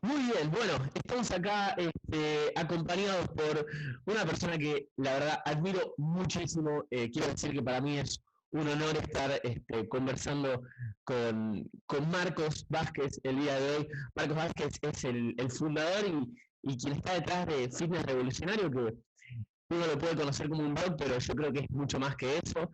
Muy bien, bueno, estamos acá acompañados por una persona que la verdad admiro muchísimo. Quiero decir que para mí es un honor estar conversando con Marcos Vázquez el día de hoy. Marcos Vázquez es el fundador y quien está detrás de Fitness Revolucionario, que uno lo puede conocer como un blog, pero yo creo que es mucho más que eso.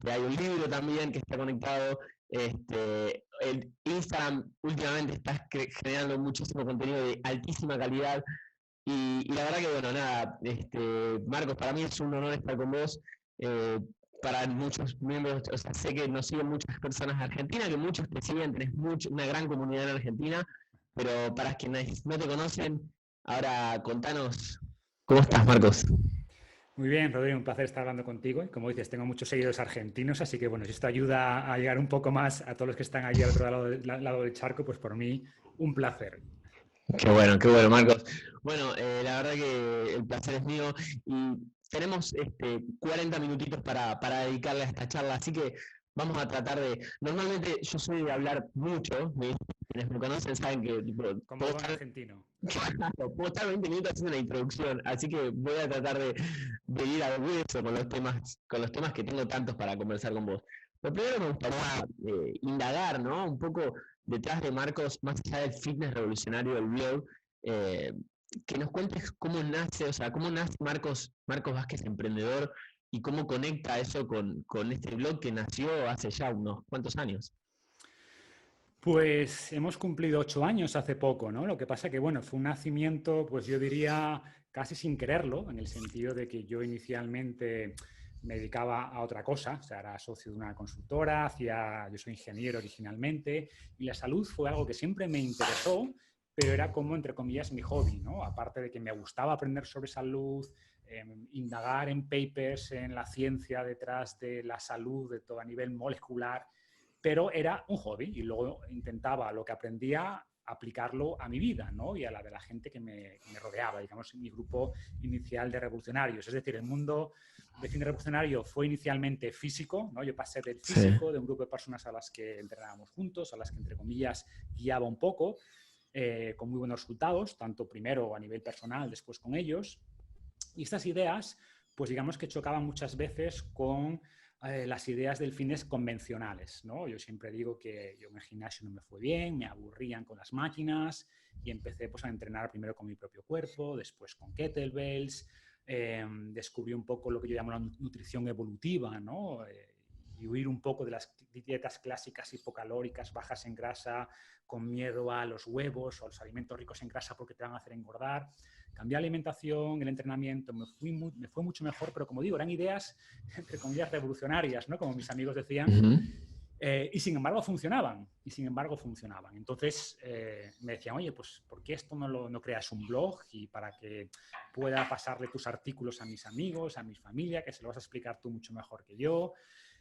Hay un libro también que está conectado. El Instagram últimamente está generando muchísimo contenido de altísima calidad. Y la verdad que, bueno, nada, Marcos, para mí es un honor estar con vos. eh, para muchos miembros, o sea, sé que nos siguen muchas personas de Argentina, que muchos te siguen, tenés una gran comunidad en Argentina, pero para quienes no te conocen, ahora contanos, ¿cómo estás, Marcos? Muy bien, Rodrigo, un placer estar hablando contigo. Y como dices, tengo muchos seguidores argentinos, así que bueno, si esto ayuda a llegar un poco más a todos los que están allí al otro lado del charco, pues por mí un placer. Qué bueno, Marcos. Bueno, la verdad que el placer es mío y tenemos 40 minutitos para dedicarle a esta charla, así que vamos a tratar de... Normalmente yo soy de hablar mucho, quienes me conocen saben que tipo, Como puedo buen estar, argentino. puedo estar 20 minutos haciendo una introducción, así que voy a tratar de ir al hueso con los temas que tengo tantos para conversar con vos. Lo primero me gustaría indagar, ¿no? Un poco detrás de Marcos, más allá del fitness revolucionario del blog, eh, que nos cuentes cómo nace, o sea, cómo nace Marcos Vázquez Emprendedor y cómo conecta eso con este blog que nació hace ya unos cuantos años. Pues hemos cumplido 8 años hace poco, ¿no? Lo que pasa que, bueno, fue un nacimiento, pues yo diría casi sin quererlo, en el sentido de que yo inicialmente me dedicaba a otra cosa, o sea, era socio de una consultora, yo soy ingeniero originalmente, y la salud fue algo que siempre me interesó, pero era como, entre comillas, mi hobby, ¿no? Aparte de que me gustaba aprender sobre salud, indagar en papers, en la ciencia detrás de la salud, de todo a nivel molecular, pero era un hobby y luego intentaba lo que aprendía aplicarlo a mi vida, ¿no? Y a la de la gente que me rodeaba, digamos, mi grupo inicial de revolucionarios. Es decir, el mundo de cine revolucionario fue inicialmente físico, ¿no? Yo pasé del Sí. físico, de un grupo de personas a las que entrenábamos juntos, a las que, entre comillas, guiaba un poco, con muy buenos resultados, tanto primero a nivel personal, después con ellos. Y estas ideas, pues digamos que chocaban muchas veces con las ideas del fitness convencionales, ¿no? Yo siempre digo que yo en el gimnasio no me fue bien, me aburrían con las máquinas y empecé pues, a entrenar primero con mi propio cuerpo, después con kettlebells, descubrí un poco lo que yo llamo la nutrición evolutiva, ¿no? Y huir un poco de las dietas clásicas hipocalóricas, bajas en grasa, con miedo a los huevos o a los alimentos ricos en grasa porque te van a hacer engordar. Cambié la alimentación, el entrenamiento, me fue mucho mejor, pero como digo, eran ideas, entre comillas, revolucionarias, ¿no? Como mis amigos decían, Ujú. y sin embargo funcionaban, y sin embargo funcionaban. Entonces me decían, oye, pues ¿por qué esto no creas un blog y para que pueda pasarle tus artículos a mis amigos, a mi familia, que se lo vas a explicar tú mucho mejor que yo,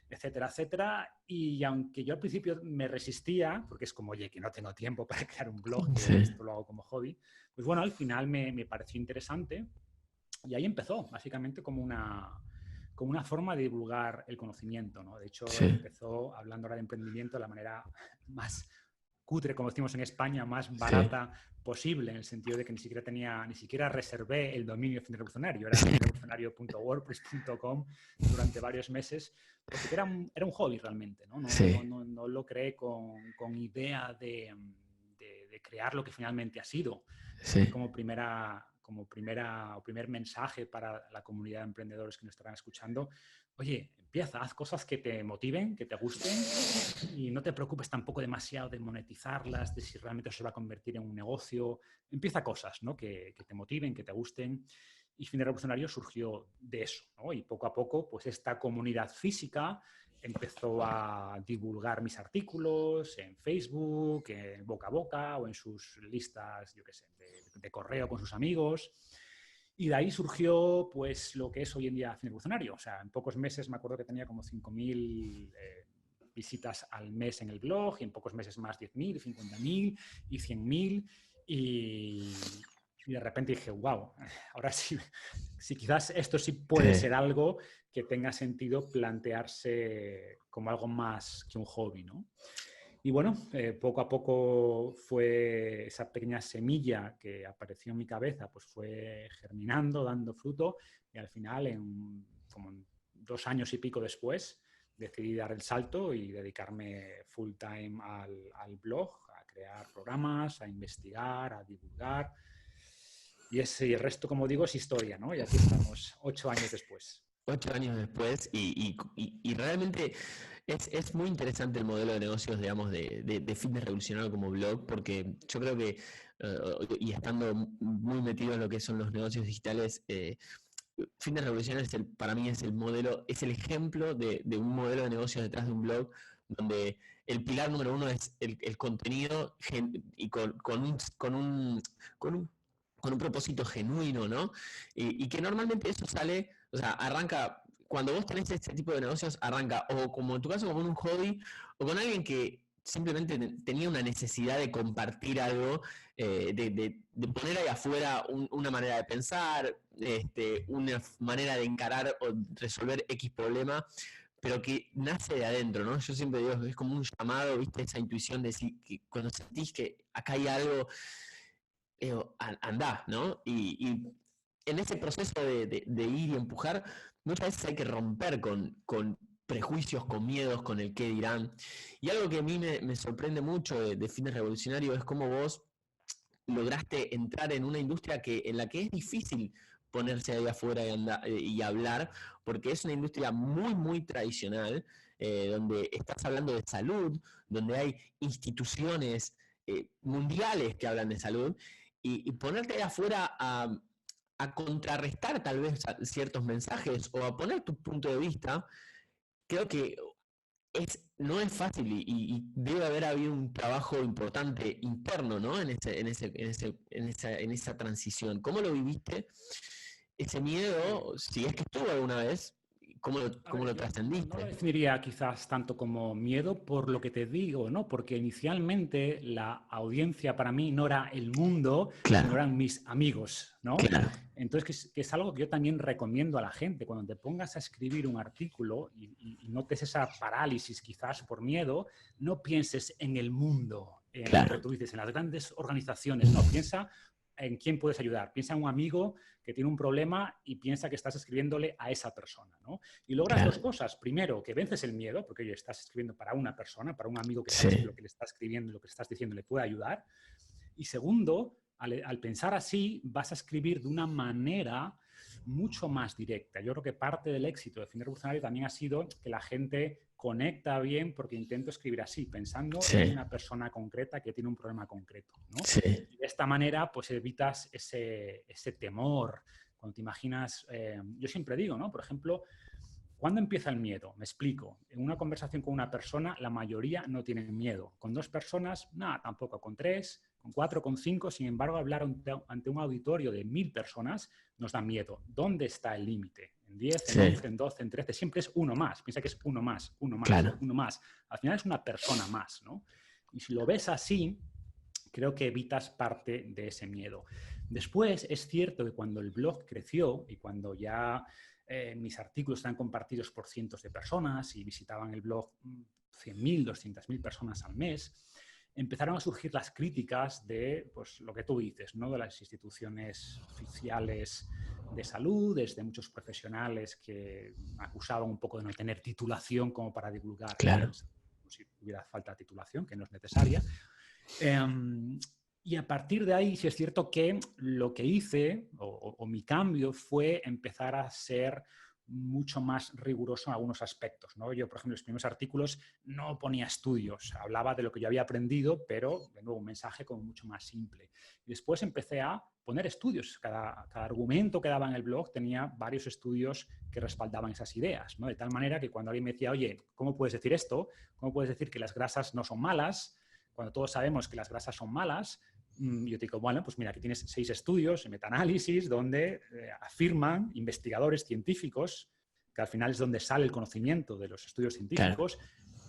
etcétera, etcétera. Y aunque yo al principio me resistía, porque es como, oye, que no tengo tiempo para crear un blog, que Sí, esto lo hago como hobby, pues bueno, al final me pareció interesante y ahí empezó, básicamente como una forma de divulgar el conocimiento, ¿no? De hecho, sí, empezó hablando ahora de emprendimiento de la manera más cutre, como decimos en España, más sí, barata posible, en el sentido de que ni siquiera reservé el dominio Fin Revolucionario, era sí, finrevolucionario.wordpress.com durante varios meses, porque era un hobby realmente, ¿no? sí, No lo creé con idea de crear lo que finalmente ha sido. Fue sí. como primer mensaje para la comunidad de emprendedores que nos estarán escuchando. Oye, empieza, haz cosas que te motiven, que te gusten y no te preocupes tampoco demasiado de monetizarlas, de si realmente eso se va a convertir en un negocio. Empieza cosas, ¿no? Que te motiven, que te gusten. Y Fin de Revolucionario surgió de eso, ¿no? Y poco a poco, pues esta comunidad física empezó a divulgar mis artículos en Facebook, en boca a boca o en sus listas, yo qué sé, de correo con sus amigos. Y de ahí surgió pues lo que es hoy en día Fin Revolucionario. O sea, en pocos meses me acuerdo que tenía como 5.000 visitas al mes en el blog y en pocos meses más 10.000, 50.000 y 100.000 y de repente dije, wow, ahora sí, sí, quizás esto sí puede Sí. ser algo que tenga sentido plantearse como algo más que un hobby, ¿no? Y bueno, poco a poco fue esa pequeña semilla que apareció en mi cabeza, pues fue germinando, dando fruto y al final, como en 2 años y pico después, decidí dar el salto y dedicarme full time al blog, a crear programas, a investigar, a divulgar. Y el resto, como digo, es historia, ¿no? Y aquí estamos, 8 años después. 8 años después y realmente es muy interesante el modelo de negocios, digamos, de Fitness Revolucionario como blog, porque yo creo que, y estando muy metido en lo que son los negocios digitales, Fitness Revolucionario para mí es el modelo, es el ejemplo de un modelo de negocios detrás de un blog, donde el pilar número uno es el contenido y con un propósito genuino, ¿no? Y que normalmente eso sale, o sea, arranca, cuando vos tenés este tipo de negocios, arranca o como en tu caso, como en un hobby, o con alguien que simplemente tenía una necesidad de compartir algo, de poner ahí afuera una manera de pensar, una manera de encarar o resolver X problema, pero que nace de adentro, ¿no? Yo siempre digo, es como un llamado, ¿viste? Esa intuición de decir que cuando sentís que acá hay algo, andá, ¿no? Y en ese proceso de ir y empujar, muchas veces hay que romper con prejuicios, con miedos, con el qué dirán. Y algo que a mí me sorprende mucho de Fitness Revolucionario es cómo vos lograste entrar en una industria en la que es difícil ponerse ahí afuera y hablar, porque es una industria muy, muy tradicional, donde estás hablando de salud, donde hay instituciones mundiales que hablan de salud, y ponerte ahí afuera a contrarrestar tal vez ciertos mensajes o a poner tu punto de vista, creo que no es fácil y debe haber habido un trabajo importante interno, ¿no? En esa transición. ¿Cómo lo viviste? Ese Sí. miedo, si es que estuvo alguna vez, A cómo ver, lo yo no lo trascendiste? definiría quizás tanto como miedo por lo que te digo, ¿no? Porque inicialmente la audiencia para mí no era el mundo, sino Claro, eran mis amigos, ¿no? claro, Entonces, que es algo que yo también recomiendo a la gente. Cuando te pongas a escribir un artículo y notes esa parálisis quizás por miedo, no pienses en el mundo, en lo que claro. tú dices, en las grandes organizaciones, no, piensa en quién puedes ayudar. Piensa en un amigo que tiene un problema y piensa que estás escribiéndole a esa persona, ¿no? Y logras Claro, dos cosas. Primero, que vences el miedo, porque oye, estás escribiendo para una persona, para un amigo que sabes que sí, lo que le está escribiendo, lo que le estás diciendo le puede ayudar. Y segundo, al pensar así, vas a escribir de una manera mucho más directa. Yo creo que parte del éxito de Fitness Revolucionario también ha sido que la gente conecta bien porque intento escribir así, pensando en sí, una persona concreta que tiene un problema concreto, ¿no? sí, Y de esta manera, pues evitas ese temor. Cuando te imaginas, yo siempre digo, ¿no? Por ejemplo, ¿cuándo empieza el miedo? Me explico. En una conversación con una persona, la mayoría no tienen miedo. Con 2 personas, nada, tampoco. Con 3, con 4, con 5, sin embargo, hablar ante un auditorio de 1000 personas nos da miedo. ¿Dónde está el límite? En 10, en sí, 11, en 12, en 13, siempre es uno más. Piensa que es uno más, uno más, claro. uno más. Al final es una persona más, ¿no? Y si lo ves así, creo que evitas parte de ese miedo. Después, es cierto que cuando el blog creció y cuando ya mis artículos están compartidos por cientos de personas y visitaban el blog 100.000, 200.000 personas al mes, empezaron a surgir las críticas de pues, lo que tú dices, ¿no? De las instituciones oficiales de salud, desde muchos profesionales que acusaban un poco de no tener titulación como para divulgar Claro. como si hubiera falta de titulación, que no es necesaria. Y a partir de ahí, sí es cierto que lo que hice o mi cambio fue empezar a ser mucho más riguroso en algunos aspectos, ¿no? Yo, por ejemplo, en los primeros artículos no ponía estudios, hablaba de lo que yo había aprendido, pero de nuevo un mensaje como mucho más simple. Y después empecé a poner estudios. Cada argumento que daba en el blog tenía varios estudios que respaldaban esas ideas, ¿no? De tal manera que cuando alguien me decía, oye, ¿cómo puedes decir esto? ¿Cómo puedes decir que las grasas no son malas? Cuando todos sabemos que las grasas son malas, yo te digo, bueno, pues mira, aquí tienes 6 estudios, metaanálisis, donde afirman investigadores científicos, que al final es donde sale el conocimiento de los estudios Claro. científicos,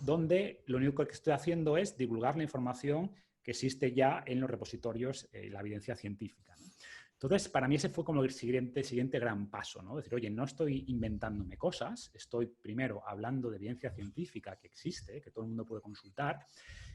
donde lo único que estoy haciendo es divulgar la información que existe ya en los repositorios y la evidencia científica, ¿no? Entonces, para mí ese fue como el siguiente gran paso, ¿no? Decir, oye, no estoy inventándome cosas, estoy primero hablando de evidencia científica que existe, que todo el mundo puede consultar,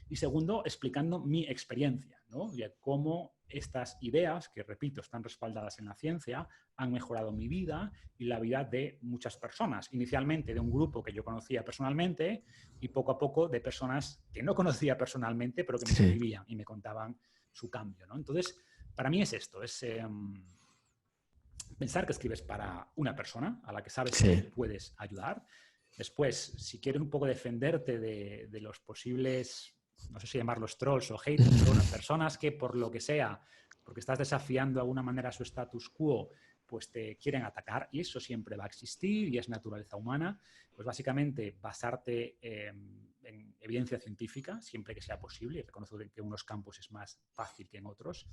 Y segundo, explicando mi experiencia, ¿no? Y cómo estas ideas, que repito, están respaldadas en la ciencia, han mejorado mi vida y la vida de muchas personas. Inicialmente de un grupo que yo conocía personalmente y poco a poco de personas que no conocía personalmente, pero que me escribían y me contaban su cambio, ¿no? Entonces, para mí es esto, es pensar que escribes para una persona a la que sabes que puedes ayudar. Después, si quieres un poco defenderte de los posibles, no sé si llamarlos trolls o haters, pero bueno, personas que por lo que sea, porque estás desafiando de alguna manera su status quo, pues te quieren atacar, y eso siempre va a existir y es naturaleza humana, pues básicamente basarte en evidencia científica, siempre que sea posible, y reconocer que en unos campos es más fácil que en otros.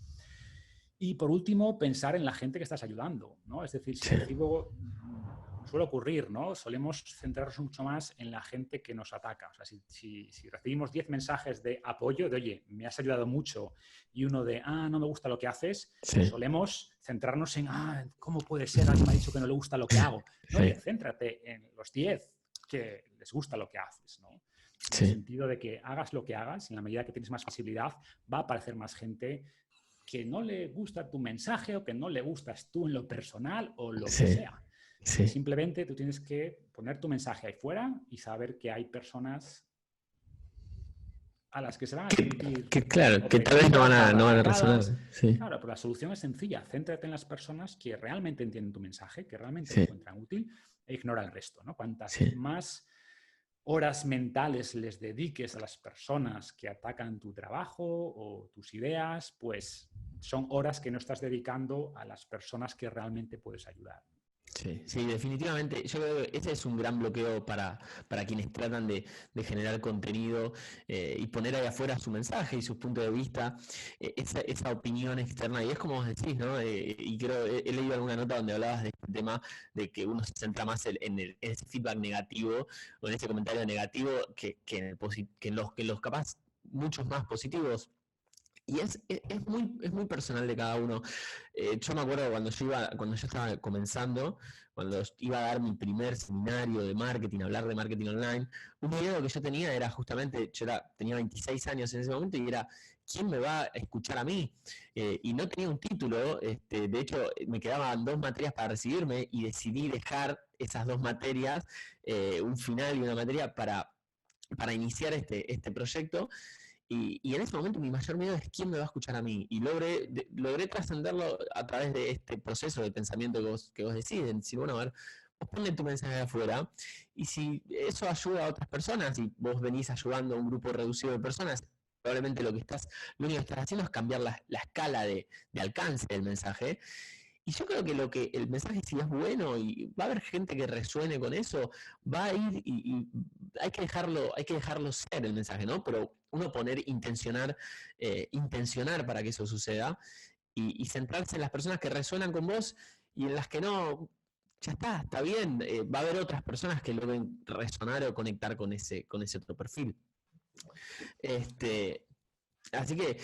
Y por último, pensar en la gente que estás ayudando, ¿no? Es decir, si recibo, suele ocurrir, ¿no? Solemos centrarnos mucho más en la gente que nos ataca. O sea, si recibimos 10 mensajes de apoyo, de oye, me has ayudado mucho, y uno de, no me gusta lo que haces, solemos centrarnos en, ¿cómo puede ser? Alguien me ha dicho que no le gusta lo que hago. No, oye, céntrate en los 10 que les gusta lo que haces, ¿no? En el sentido de que hagas lo que hagas, en la medida que tienes más visibilidad, va a aparecer más gente que no le gusta tu mensaje o que no le gustas tú en lo personal o lo que sea. Simplemente tú tienes que poner tu mensaje ahí fuera y saber que hay personas a las que se van a sentir... Claro, que tal vez no van a resonar. Claro, pero la solución es sencilla. Céntrate en las personas que realmente entienden tu mensaje, que realmente lo encuentran útil, e ignora el resto, ¿no? Cuantas más horas mentales les dediques a las personas que atacan tu trabajo o tus ideas, pues son horas que no estás dedicando a las personas que realmente puedes ayudar. Sí, definitivamente. Yo creo que ese es un gran bloqueo para quienes tratan de generar contenido y poner ahí afuera su mensaje y su punto de vista, esa opinión externa. Y es como vos decís, ¿no? Y creo, he leído alguna nota donde hablabas de este tema, de que uno se centra más en ese feedback negativo o en ese comentario negativo que en los capaz muchos más positivos. Y es muy personal de cada uno. Yo me acuerdo cuando yo estaba comenzando, cuando iba a dar mi primer seminario de marketing, hablar de marketing online, un miedo que yo tenía era justamente, tenía 26 años en ese momento y era, ¿quién me va a escuchar a mí? Y no tenía un título, de hecho me quedaban 2 materias para recibirme y decidí dejar esas 2 materias, un final y una materia para iniciar este proyecto. Y en ese momento mi mayor miedo es quién me va a escuchar a mí. Y logré trascenderlo a través de este proceso de pensamiento que vos decís, de decir, bueno, a ver, vos ponle tu mensaje afuera, y si eso ayuda a otras personas, y vos venís ayudando a un grupo reducido de personas, probablemente lo único que estás haciendo es cambiar la escala de alcance del mensaje. Y yo creo que el mensaje, si es bueno y va a haber gente que resuene con eso, va a ir y hay que dejarlo ser el mensaje, ¿no? Pero uno intencionar para que eso suceda y centrarse en las personas que resuenan con vos y en las que no, ya está bien. Va a haber otras personas que logren resonar o conectar con ese otro perfil. Así que,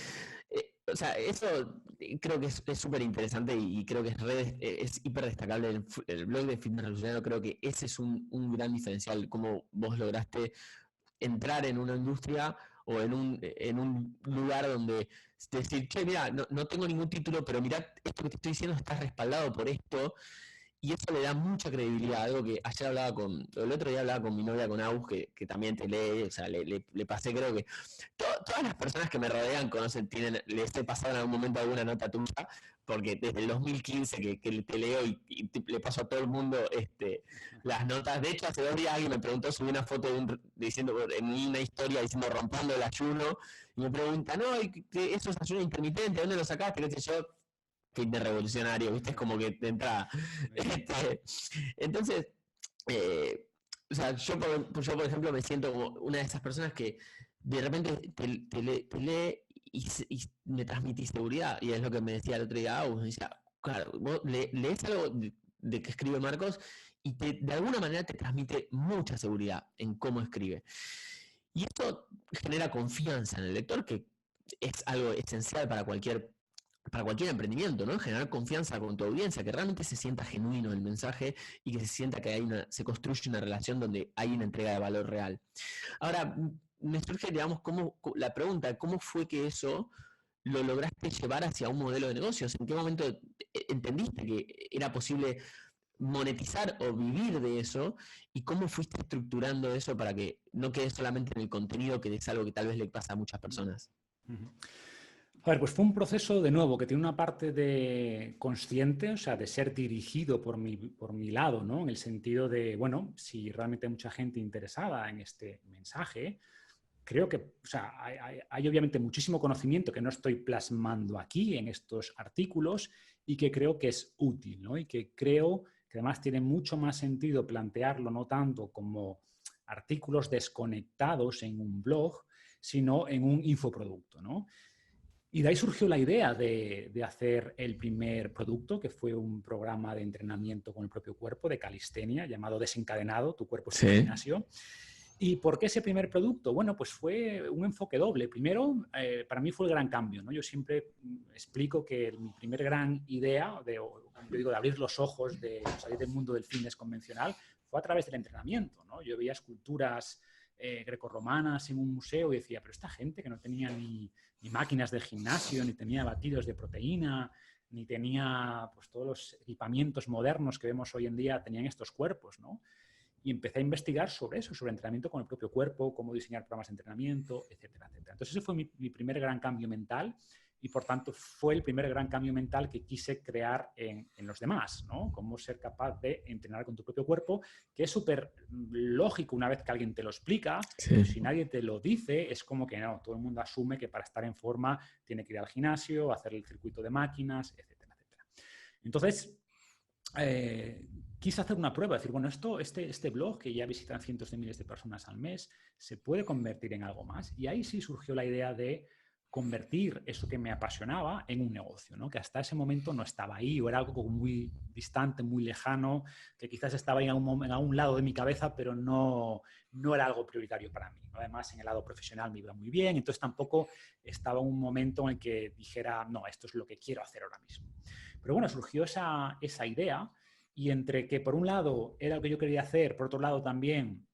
o sea, eso creo que es súper interesante y creo que es hiper destacable. El blog de Fitness Revolucionario, creo que ese es un gran diferencial, cómo vos lograste entrar en una industria o en un lugar donde decir, che, mira, no tengo ningún título, pero mira, esto que te estoy diciendo está respaldado por esto. Y eso le da mucha credibilidad, algo que el otro día hablaba con mi novia, con Aus, que también te lee, o sea, le pasé, creo que todas las personas que me rodean conocen, les he pasado en algún momento alguna nota tuya, porque desde el 2015 que te leo y le paso a todo el mundo las notas. De hecho, hace 2 días alguien me preguntó, subí una foto diciendo en una historia diciendo rompiendo el ayuno, y me pregunta, no, ¿eso es ayuno intermitente? ¿Dónde lo sacaste? ¿Qué sé yo? Fitness Revolucionario, ¿viste? Es como que de entrada. Entonces, o sea, yo por ejemplo me siento como una de esas personas que de repente te lee y me transmitís seguridad, y es lo que me decía el otro día me decía, claro, vos lees algo de que escribe Marcos y de alguna manera te transmite mucha seguridad en cómo escribe. Y esto genera confianza en el lector, que es algo esencial para cualquier emprendimiento, ¿no? Generar confianza con tu audiencia, que realmente se sienta genuino el mensaje y que se sienta que se construye una relación donde hay una entrega de valor real. Ahora, me surge, digamos, la pregunta, ¿cómo fue que eso lo lograste llevar hacia un modelo de negocios? ¿En qué momento entendiste que era posible monetizar o vivir de eso? ¿Y cómo fuiste estructurando eso para que no quede solamente en el contenido, que es algo que tal vez le pasa a muchas personas? A ver, pues fue un proceso, de nuevo, que tiene una parte de consciente, o sea, de ser dirigido por mi lado, ¿no? En el sentido de, bueno, si realmente hay mucha gente interesada en este mensaje, creo que, o sea, hay obviamente muchísimo conocimiento que no estoy plasmando aquí en estos artículos y que creo que es útil, ¿no? Y que creo que además tiene mucho más sentido plantearlo no tanto como artículos desconectados en un blog, sino en un infoproducto, ¿no? Y de ahí surgió la idea de hacer el primer producto, que fue un programa de entrenamiento con el propio cuerpo de calistenia llamado Desencadenado, tu cuerpo es tu gimnasio. ¿Y por qué ese primer producto? Bueno, pues fue un enfoque doble. Primero, para mí fue el gran cambio, ¿no? Yo siempre explico que mi primer gran idea, yo digo, de abrir los ojos, de salir del mundo del fitness convencional, fue a través del entrenamiento, ¿no? Yo veía esculturas grecorromanas en un museo y decía, pero esta gente que no tenía ni máquinas de gimnasio, ni tenía batidos de proteína, ni tenía pues, todos los equipamientos modernos que vemos hoy en día, tenían estos cuerpos, ¿no? Y empecé a investigar sobre eso, sobre entrenamiento con el propio cuerpo, cómo diseñar programas de entrenamiento, etcétera, etcétera. Entonces ese fue mi primer gran cambio mental y por tanto fue el primer gran cambio mental que quise crear en los demás, ¿no? Cómo ser capaz de entrenar con tu propio cuerpo, que es súper lógico una vez que alguien te lo explica, pero si nadie te lo dice, es como que no, todo el mundo asume que para estar en forma tiene que ir al gimnasio, hacer el circuito de máquinas, etcétera, etcétera. Entonces, quise hacer una prueba, decir, bueno, este blog que ya visitan cientos de miles de personas al mes, ¿se puede convertir en algo más? Y ahí sí surgió la idea de convertir eso que me apasionaba en un negocio, ¿no? Que hasta ese momento no estaba ahí o era algo como muy distante, muy lejano, que quizás estaba ahí en algún lado de mi cabeza, pero no era algo prioritario para mí, ¿no? Además, en el lado profesional me iba muy bien, entonces tampoco estaba en un momento en el que dijera, no, esto es lo que quiero hacer ahora mismo. Pero bueno, surgió esa idea y entre que por un lado era lo que yo quería hacer, por otro lado también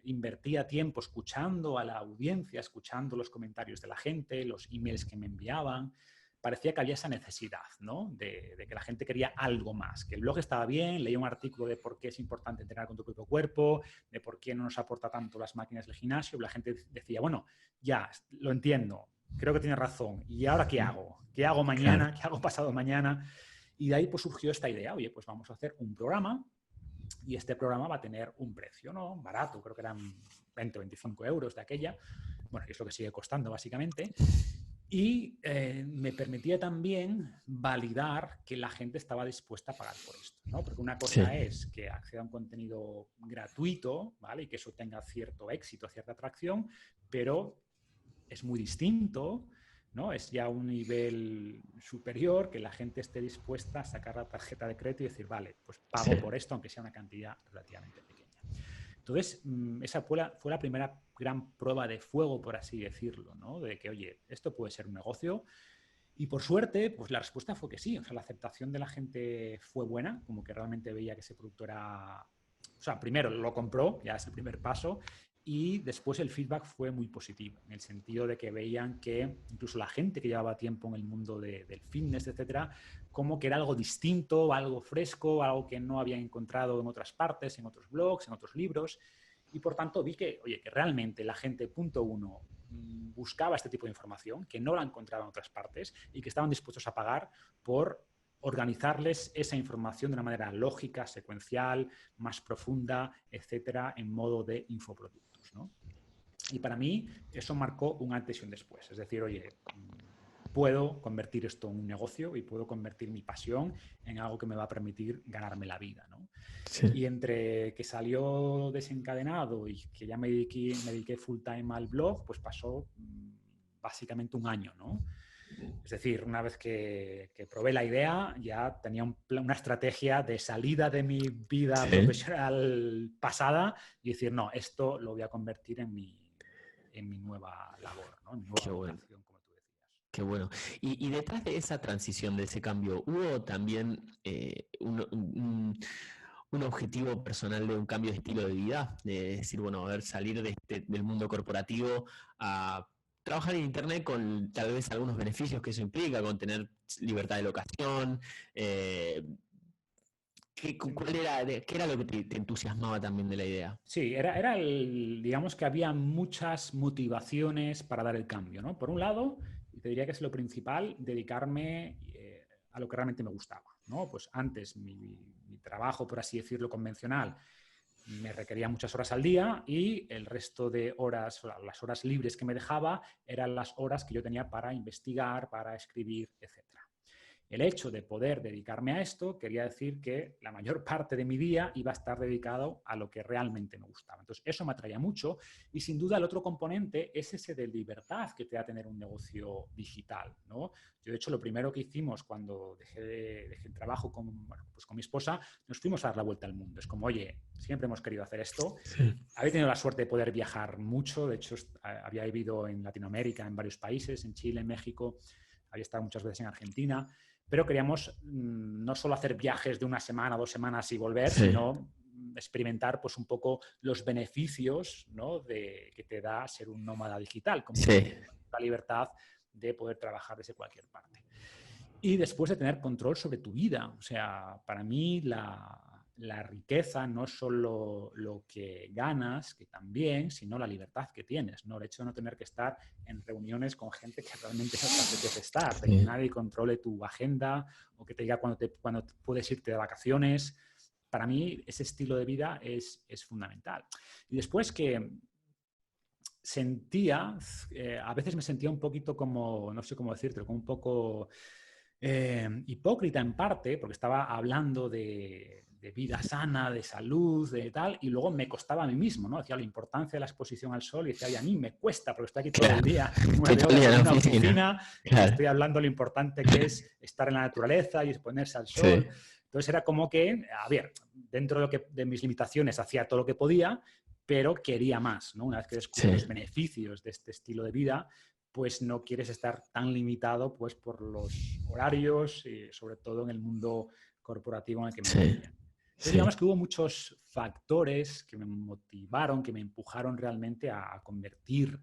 invertía tiempo escuchando a la audiencia, escuchando los comentarios de la gente, los emails que me enviaban, parecía que había esa necesidad, ¿no? de que la gente quería algo más, que el blog estaba bien, leía un artículo de por qué es importante entrenar con tu propio cuerpo, de por qué no nos aporta tanto las máquinas del gimnasio, la gente decía, bueno, ya, lo entiendo, creo que tienes razón, ¿y ahora qué hago? ¿Qué hago mañana? Claro. ¿Qué hago pasado mañana? Y de ahí pues surgió esta idea, oye, pues vamos a hacer un programa y este programa va a tener un precio, ¿no? Barato, creo que eran 20 o 25 euros de aquella, bueno, es lo que sigue costando básicamente, y me permitía también validar que la gente estaba dispuesta a pagar por esto, ¿no? Porque una cosa es que acceda a un contenido gratuito, ¿vale? Y que eso tenga cierto éxito, cierta atracción, pero es muy distinto, ¿no? Es ya un nivel superior que la gente esté dispuesta a sacar la tarjeta de crédito y decir, vale, pues pago por esto, aunque sea una cantidad relativamente pequeña. Entonces, esa fue la primera gran prueba de fuego, por así decirlo, ¿no? De que, oye, esto puede ser un negocio. Y por suerte, pues la respuesta fue que sí. O sea, la aceptación de la gente fue buena, como que realmente veía que ese producto era... O sea, primero lo compró, ya es el primer paso, y después el feedback fue muy positivo, en el sentido de que veían que incluso la gente que llevaba tiempo en el mundo del fitness, etcétera, como que era algo distinto, algo fresco, algo que no habían encontrado en otras partes, en otros blogs, en otros libros. Y por tanto vi que, oye, que realmente la gente, punto uno, buscaba este tipo de información, que no la encontraba en otras partes y que estaban dispuestos a pagar por organizarles esa información de una manera lógica, secuencial, más profunda, etcétera, en modo de infoproductos, ¿no? Y para mí eso marcó un antes y un después. Es decir, oye, puedo convertir esto en un negocio y puedo convertir mi pasión en algo que me va a permitir ganarme la vida, ¿no? Sí. Y entre que salió Desencadenado y que ya me dediqué full time al blog, pues pasó básicamente un año, ¿no? Es decir, una vez que probé la idea, ya tenía una estrategia de salida de mi vida profesional pasada y decir, no, esto lo voy a convertir en mi nueva labor, ¿no? En mi nueva vocación, como tú decías. Qué bueno. Y detrás de esa transición, de ese cambio, ¿hubo también un objetivo personal de un cambio de estilo de vida, de decir, bueno, a ver, salir del mundo corporativo a trabajar en Internet con tal vez algunos beneficios que eso implica, con tener libertad de locación? ¿Qué era lo que te entusiasmaba también de la idea? Sí, digamos que había muchas motivaciones para dar el cambio, ¿no? Por un lado, y te diría que es lo principal, dedicarme a lo que realmente me gustaba, ¿no? Pues antes mi trabajo, por así decirlo, convencional, me requería muchas horas al día y el resto de horas, las horas libres que me dejaba, eran las horas que yo tenía para investigar, para escribir, etcétera. El hecho de poder dedicarme a esto quería decir que la mayor parte de mi día iba a estar dedicado a lo que realmente me gustaba. Entonces, eso me atraía mucho y sin duda el otro componente es ese de libertad que te da tener un negocio digital, ¿no? Yo, de hecho, lo primero que hicimos cuando dejé el trabajo pues con mi esposa, nos fuimos a dar la vuelta al mundo. Es como, oye, siempre hemos querido hacer esto. Sí. Había tenido la suerte de poder viajar mucho. De hecho, había vivido en Latinoamérica, en varios países, en Chile, en México. Había estado muchas veces en Argentina. Pero queríamos no solo hacer viajes de una semana, 2 semanas y volver, Sí. sino experimentar pues un poco los beneficios, ¿no?, que te da ser un nómada digital, como Sí. la libertad de poder trabajar desde cualquier parte. Y después de tener control sobre tu vida. O sea, para mí la riqueza no es solo lo que ganas, que también, sino la libertad que tienes, ¿no? El hecho de no tener que estar en reuniones con gente que realmente no te apetece estar, de que nadie controle tu agenda o que te diga cuando puedes irte de vacaciones. Para mí ese estilo de vida es fundamental. Y después que sentía, a veces me sentía un poquito como, no sé cómo decirte, como un poco hipócrita en parte, porque estaba hablando de vida sana, de salud, de tal, y luego me costaba a mí mismo, ¿no? Decía la importancia de la exposición al sol y decía, oye, a mí me cuesta, porque estoy aquí todo el día, 9 horas en una oficina, y te estoy hablando lo importante que es estar en la naturaleza y exponerse al sol. Sí. Entonces era como que, a ver, dentro de mis limitaciones hacía todo lo que podía, pero quería más, ¿no? Una vez que descubrí los beneficios de este estilo de vida, pues no quieres estar tan limitado pues por los horarios y sobre todo en el mundo corporativo en el que me movía. Entonces, digamos que hubo muchos factores que me motivaron, que me empujaron realmente a convertir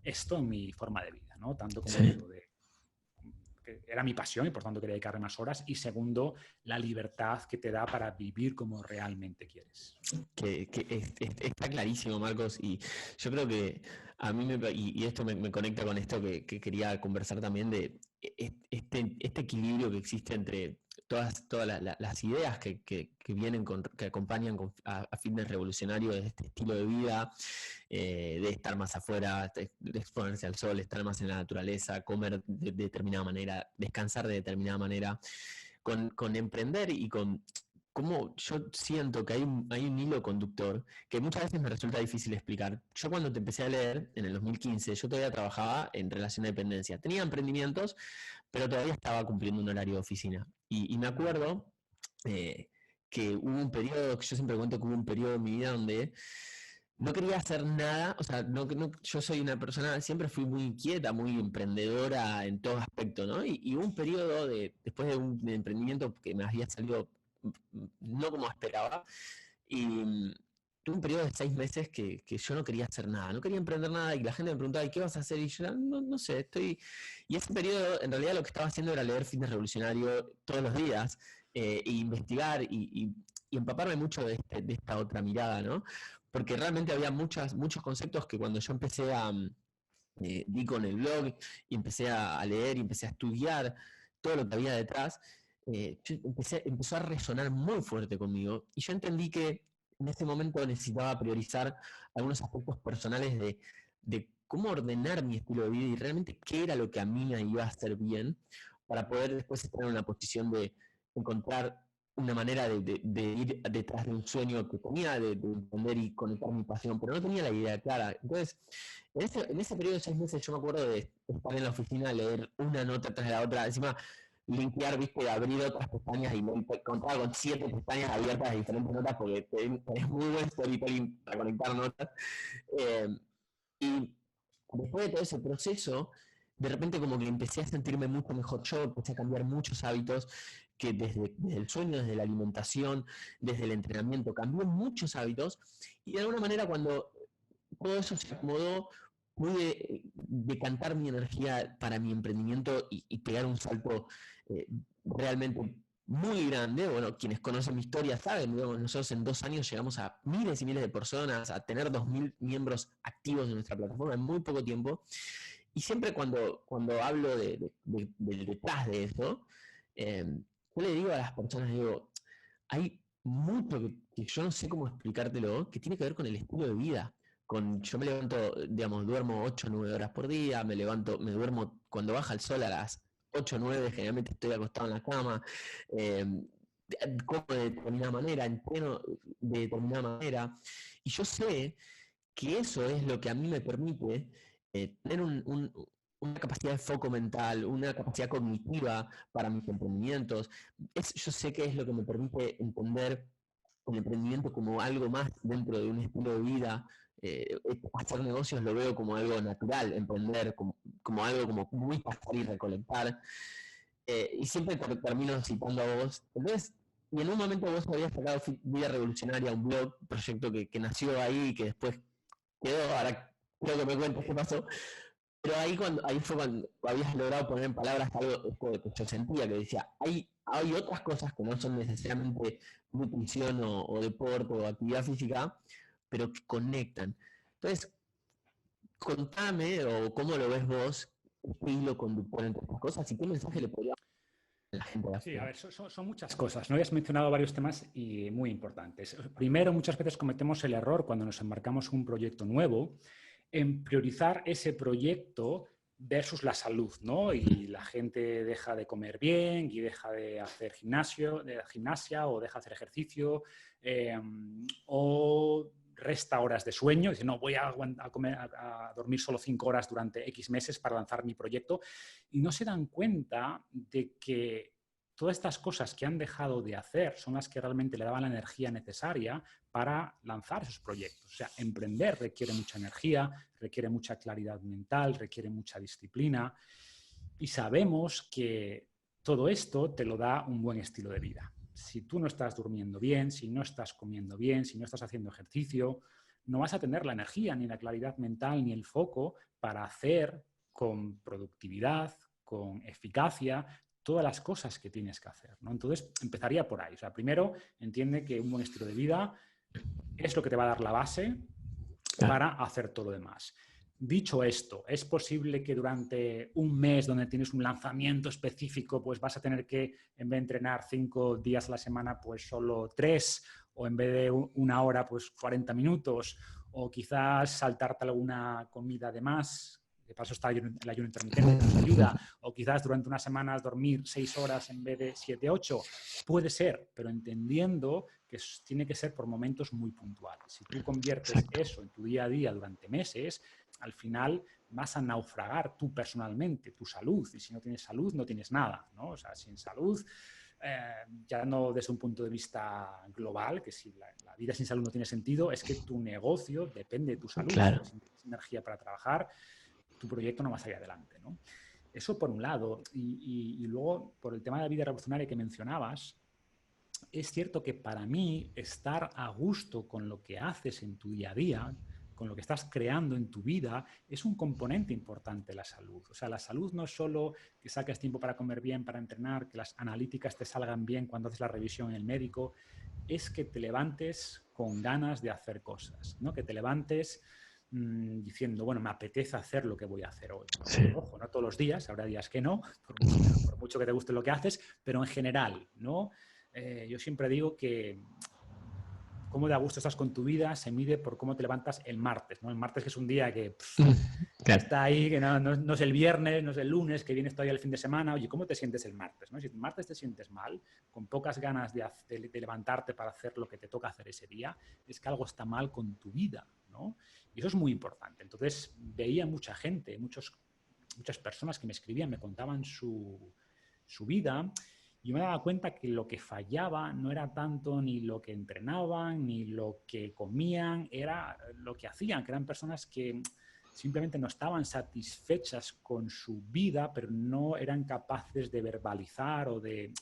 esto en mi forma de vida, ¿no? Tanto como digo, que era mi pasión y por tanto quería dedicarle más horas, y segundo, la libertad que te da para vivir como realmente quieres. Está clarísimo, Marcos, y yo creo que a mí y esto me conecta con esto que quería conversar también, de este equilibrio que existe entre todas las ideas que vienen que acompañan a fines revolucionarios de este estilo de vida, de estar más afuera, de exponerse al sol, estar más en la naturaleza, comer de determinada manera, descansar de determinada manera, con emprender y con cómo yo siento que hay un hilo conductor que muchas veces me resulta difícil explicar. Yo cuando te empecé a leer, en el 2015, yo todavía trabajaba en relación de dependencia. Tenía emprendimientos, pero todavía estaba cumpliendo un horario de oficina. Y me acuerdo que hubo un periodo, que yo siempre cuento que hubo un periodo en mi vida donde no quería hacer nada, o sea, yo soy una persona, siempre fui muy inquieta, muy emprendedora en todo aspecto, ¿no? Y hubo un periodo después de un emprendimiento que me había salido no como esperaba, y tuve un periodo de 6 meses que yo no quería hacer nada, no quería emprender nada, y la gente me preguntaba, ¿y qué vas a hacer? Y yo, no sé, estoy... Y ese periodo, en realidad lo que estaba haciendo era leer Fitness Revolucionario todos los días, e investigar y empaparme mucho de esta otra mirada, ¿no? Porque realmente había muchos conceptos que cuando yo empecé di con el blog y empecé a leer y empecé a estudiar todo lo que había detrás, empezó a resonar muy fuerte conmigo, y yo entendí que en ese momento necesitaba priorizar algunos aspectos personales de cómo ordenar mi estilo de vida y realmente qué era lo que a mí me iba a hacer bien para poder después estar en una posición de encontrar una manera de ir detrás de un sueño que tenía, de entender y conectar mi pasión, pero no tenía la idea clara. Entonces, en ese periodo de 6 meses yo me acuerdo de estar en la oficina, leer una nota tras la otra, encima limpiar, viste, abrir otras pestañas y me encontraba con 7 pestañas abiertas de diferentes notas porque tenés muy buen storytelling para conectar notas. Y después de todo ese proceso, de repente como que empecé a sentirme mucho mejor yo, empecé a cambiar muchos hábitos, que desde el sueño, desde la alimentación, desde el entrenamiento, cambié muchos hábitos, y de alguna manera cuando todo eso se acomodó, pude decantar mi energía para mi emprendimiento y pegar un salto eh, realmente muy grande. Bueno, quienes conocen mi historia saben, digamos, nosotros en 2 años llegamos a miles y miles de personas, a tener 2000 miembros activos de nuestra plataforma en muy poco tiempo. Y siempre cuando hablo del detrás de eso, yo le digo a las personas, digo, hay mucho que yo no sé cómo explicártelo, que tiene que ver con el estilo de vida. Yo me levanto, digamos, duermo 8 o 9 horas por día, me duermo cuando baja el sol a las 8 o 9, generalmente estoy acostado en la cama, eh, como de determinada manera, entreno de determinada manera, y yo sé que eso es lo que a mí me permite tener una capacidad de foco mental, una capacidad cognitiva para mis emprendimientos. Yo sé que es lo que me permite entender el emprendimiento como algo más dentro de un estilo de vida. Hacer negocios lo veo como algo natural, emprender como algo como muy pasar y recolectar. Y siempre termino citando a vos. Entonces, y en un momento vos habías sacado Vida Revolucionaria, un blog, un proyecto que nació ahí y que después quedó, ahora creo que me cuentes qué pasó, pero ahí fue cuando habías logrado poner en palabras algo que yo sentía, que decía, hay otras cosas que no son necesariamente nutrición o deporte o actividad física, pero que conectan. Entonces, contame o cómo lo ves vos, qué hilo conductor entre estas cosas y qué mensaje le podría dar a la gente de Sí, a afuera. ver, son muchas cosas, ¿no? Has mencionado varios temas y muy importantes. Primero, muchas veces cometemos el error cuando nos embarcamos en un proyecto nuevo en priorizar ese proyecto versus la salud, ¿no? Y la gente deja de comer bien y deja de hacer gimnasia o deja de hacer ejercicio o resta horas de sueño. Dice, no, voy a dormir solo 5 horas durante X meses para lanzar mi proyecto. Y no se dan cuenta de que todas estas cosas que han dejado de hacer son las que realmente le daban la energía necesaria para lanzar esos proyectos. O sea, emprender requiere mucha energía, requiere mucha claridad mental, requiere mucha disciplina y sabemos que todo esto te lo da un buen estilo de vida. Si tú no estás durmiendo bien, si no estás comiendo bien, si no estás haciendo ejercicio, no vas a tener la energía, ni la claridad mental, ni el foco para hacer con productividad, con eficacia, todas las cosas que tienes que hacer, ¿no? Entonces, empezaría por ahí. O sea, primero, entiende que un buen estilo de vida es lo que te va a dar la base para hacer todo lo demás. Dicho esto, es posible que durante un mes donde tienes un lanzamiento específico, pues vas a tener que, en vez de entrenar 5 días a la semana, pues solo 3, o en vez de 1 hora, pues 40 minutos, o quizás saltarte alguna comida de más. De paso está el ayuno intermitente que nos ayuda, o quizás durante unas semanas dormir 6 horas en vez de 7, 8. Puede ser, pero entendiendo que tiene que ser por momentos muy puntuales. Si tú conviertes eso en tu día a día durante meses, al final vas a naufragar tú personalmente, tu salud. Y si no tienes salud, no tienes nada, ¿no? O sea, sin salud, ya no desde un punto de vista global, que si la vida sin salud no tiene sentido, es que tu negocio depende de tu salud. Claro. Si no tienes energía para trabajar, tu proyecto no va a salir adelante, ¿no? Eso por un lado. Y luego, por el tema de la vida revolucionaria que mencionabas, es cierto que para mí estar a gusto con lo que haces en tu día a día, con lo que estás creando en tu vida, es un componente importante de la salud. O sea, la salud no es solo que saques tiempo para comer bien, para entrenar, que las analíticas te salgan bien cuando haces la revisión en el médico, es que te levantes con ganas de hacer cosas, ¿no? Que te levantes diciendo, bueno, me apetece hacer lo que voy a hacer hoy. Sí. Ojo, no todos los días, habrá días que no, por mucho que te guste lo que haces, pero en general, ¿no? Yo siempre digo que cómo de a gusto estás con tu vida se mide por cómo te levantas el martes, ¿no? El martes que es un día que Claro. está ahí, que no es el viernes, no es el lunes, que vienes todavía el fin de semana. Oye, ¿cómo te sientes el martes, ¿no? Si el martes te sientes mal, con pocas ganas de levantarte para hacer lo que te toca hacer ese día, es que algo está mal con tu vida, ¿no? Y eso es muy importante. Entonces, veía mucha gente, muchas personas que me escribían, me contaban su vida. Yo me daba cuenta que lo que fallaba no era tanto ni lo que entrenaban, ni lo que comían, era lo que hacían, que eran personas que simplemente no estaban satisfechas con su vida, pero no eran capaces de verbalizar o de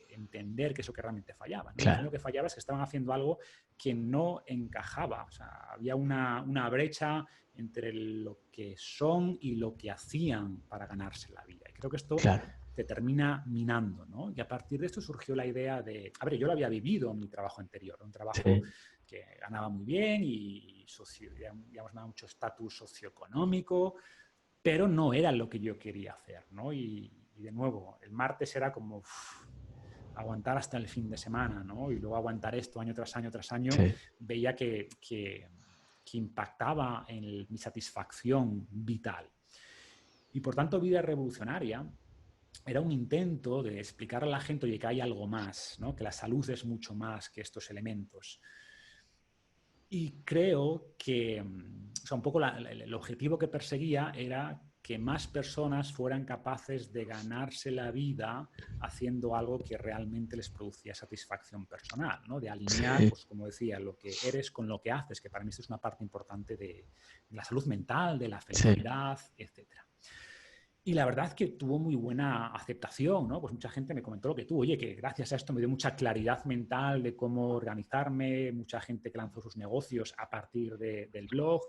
entender que eso que realmente fallaba, ¿no? Claro. Lo que fallaba es que estaban haciendo algo que no encajaba. O sea, había una brecha entre lo que son y lo que hacían para ganarse la vida. Y creo que esto Claro. te termina minando, ¿no? Y a partir de esto surgió la idea de, a ver, yo lo había vivido en mi trabajo anterior, un trabajo Sí. que ganaba muy bien y digamos, me daba mucho estatus socioeconómico, pero no era lo que yo quería hacer, ¿no? Y de nuevo, el martes era como aguantar hasta el fin de semana, ¿no? Y luego aguantar esto año tras año tras año, Sí. veía que impactaba en mi satisfacción vital. Y por tanto, Vida Revolucionaria era un intento de explicar a la gente, oye, que hay algo más, ¿no? Que la salud es mucho más que estos elementos. Y creo que, o sea, un poco el objetivo que perseguía era que más personas fueran capaces de ganarse la vida haciendo algo que realmente les producía satisfacción personal, ¿no? De alinear, Sí. pues como decía, lo que eres con lo que haces, que para mí esto es una parte importante de la salud mental, de la Sí. felicidad, etcétera. Y la verdad que tuvo muy buena aceptación, ¿no? Pues mucha gente me comentó lo que tú, oye, que gracias a esto me dio mucha claridad mental de cómo organizarme, mucha gente que lanzó sus negocios a partir del blog.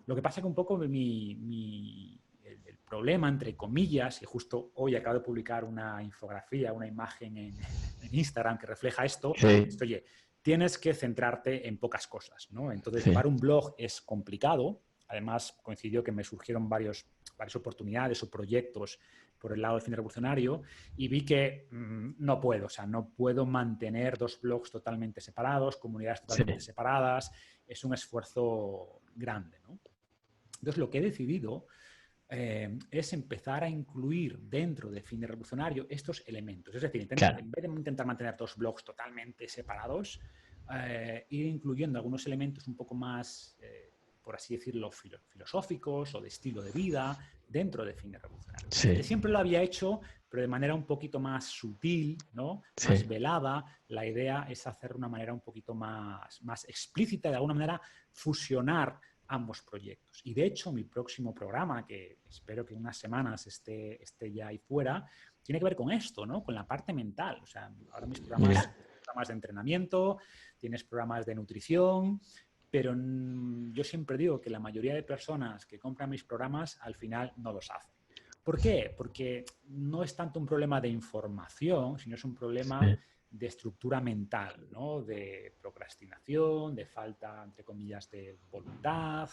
Lo que pasa que un poco el problema, entre comillas, y justo hoy acabo de publicar una infografía, una imagen en Instagram que refleja esto, Sí. es, oye, tienes que centrarte en pocas cosas, ¿no? Entonces, Sí. llevar un blog es complicado. Además, coincidió que me surgieron varias oportunidades o proyectos por el lado del fin revolucionario y vi que no puedo, o sea, no puedo mantener dos blogs totalmente separados, comunidades totalmente Sí. separadas. Es un esfuerzo grande, ¿no? Entonces, lo que he decidido es empezar a incluir dentro de Fin de Revolucionario estos elementos. Es decir, Claro. en vez de intentar mantener dos blogs totalmente separados, ir incluyendo algunos elementos un poco más, por así decirlo, filosóficos o de estilo de vida dentro de Fin de Revolucionario. Que Sí. siempre lo había hecho, pero de manera un poquito más sutil, ¿no? Más Sí. velada. La idea es hacer de una manera un poquito más explícita, de alguna manera fusionar ambos proyectos. Y de hecho, mi próximo programa, que espero que en unas semanas esté ya ahí fuera, tiene que ver con esto, ¿no? Con la parte mental. O sea, ahora mis programas, Mira. programas de entrenamiento, tienes programas de nutrición, pero yo siempre digo que la mayoría de personas que compran mis programas al final no los hacen. ¿Por qué? Porque no es tanto un problema de información, sino es un problema Sí. de estructura mental, ¿no? De procrastinación, de falta, entre comillas, de voluntad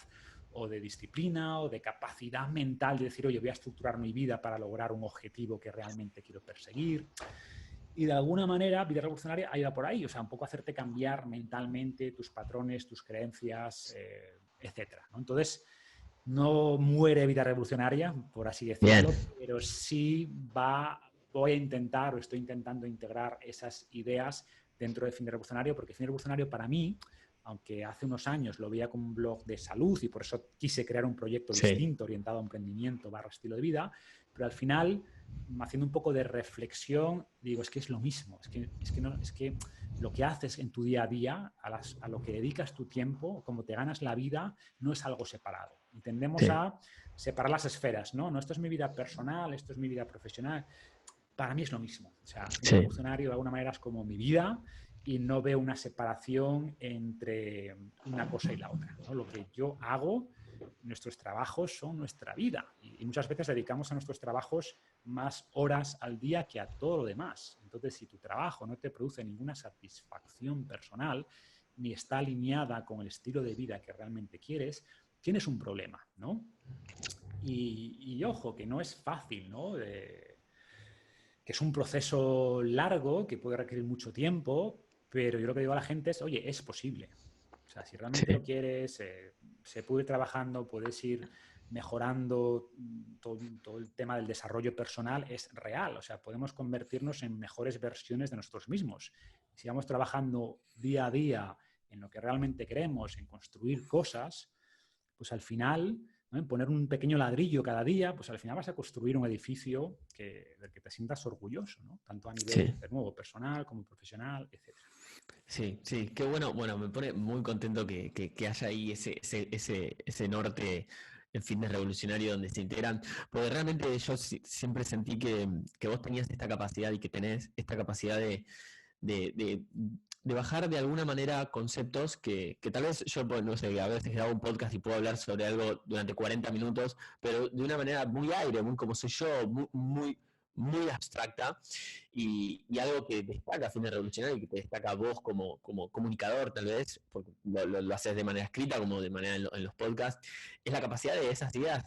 o de disciplina o de capacidad mental de decir, oye, voy a estructurar mi vida para lograr un objetivo que realmente quiero perseguir. Y de alguna manera, Vida Revolucionaria ha ido por ahí, o sea, un poco hacerte cambiar mentalmente tus patrones, tus creencias, etcétera, ¿no? Entonces, no muere Vida Revolucionaria, por así Bien. decirlo, pero sí voy a intentar o estoy intentando integrar esas ideas dentro de Fin de Revolucionario, porque Fin de Revolucionario para mí, aunque hace unos años lo veía como un blog de salud y por eso quise crear un proyecto Sí. distinto orientado a emprendimiento / estilo de vida, pero al final, haciendo un poco de reflexión, digo, es que es lo mismo, es que lo que haces en tu día a día, a lo que dedicas tu tiempo, cómo te ganas la vida, no es algo separado. Y tendemos Sí. a separar las esferas, ¿no? No, esto es mi vida personal, esto es mi vida profesional. Para mí es lo mismo. O sea, Fin de Sí. Revolucionario de alguna manera es como mi vida y no veo una separación entre una cosa y la otra, ¿no? Lo que yo hago, nuestros trabajos son nuestra vida y muchas veces dedicamos a nuestros trabajos más horas al día que a todo lo demás. Entonces, si tu trabajo no te produce ninguna satisfacción personal ni está alineada con el estilo de vida que realmente quieres, tienes un problema, ¿no? Y ojo, que no es fácil, ¿no? Que es un proceso largo, que puede requerir mucho tiempo, pero yo lo que digo a la gente es, oye, es posible. O sea, si realmente Sí. lo quieres, se puede ir trabajando, puedes ir mejorando todo el tema del desarrollo personal, es real. O sea, podemos convertirnos en mejores versiones de nosotros mismos. Si vamos trabajando día a día en lo que realmente queremos, en construir cosas, pues al final, ¿no? En poner un pequeño ladrillo cada día, pues al final vas a construir un edificio del que te sientas orgulloso, ¿no? Tanto a nivel, Sí. de nuevo, personal como profesional, etc. Sí, sí, qué bueno. Bueno, me pone muy contento que haya ahí ese norte en fitness revolucionario donde se integran, porque realmente yo siempre sentí que vos tenías esta capacidad y que tenés esta capacidad de, de, de bajar de alguna manera conceptos que tal vez yo, pues, no sé, a veces hago un podcast y puedo hablar sobre algo durante 40 minutos, pero de una manera muy aire, muy como soy yo, muy abstracta y algo que destaca a Fines Revolucionario y que te destaca a vos como comunicador tal vez, porque lo haces de manera escrita como de manera en los podcasts, es la capacidad de esas ideas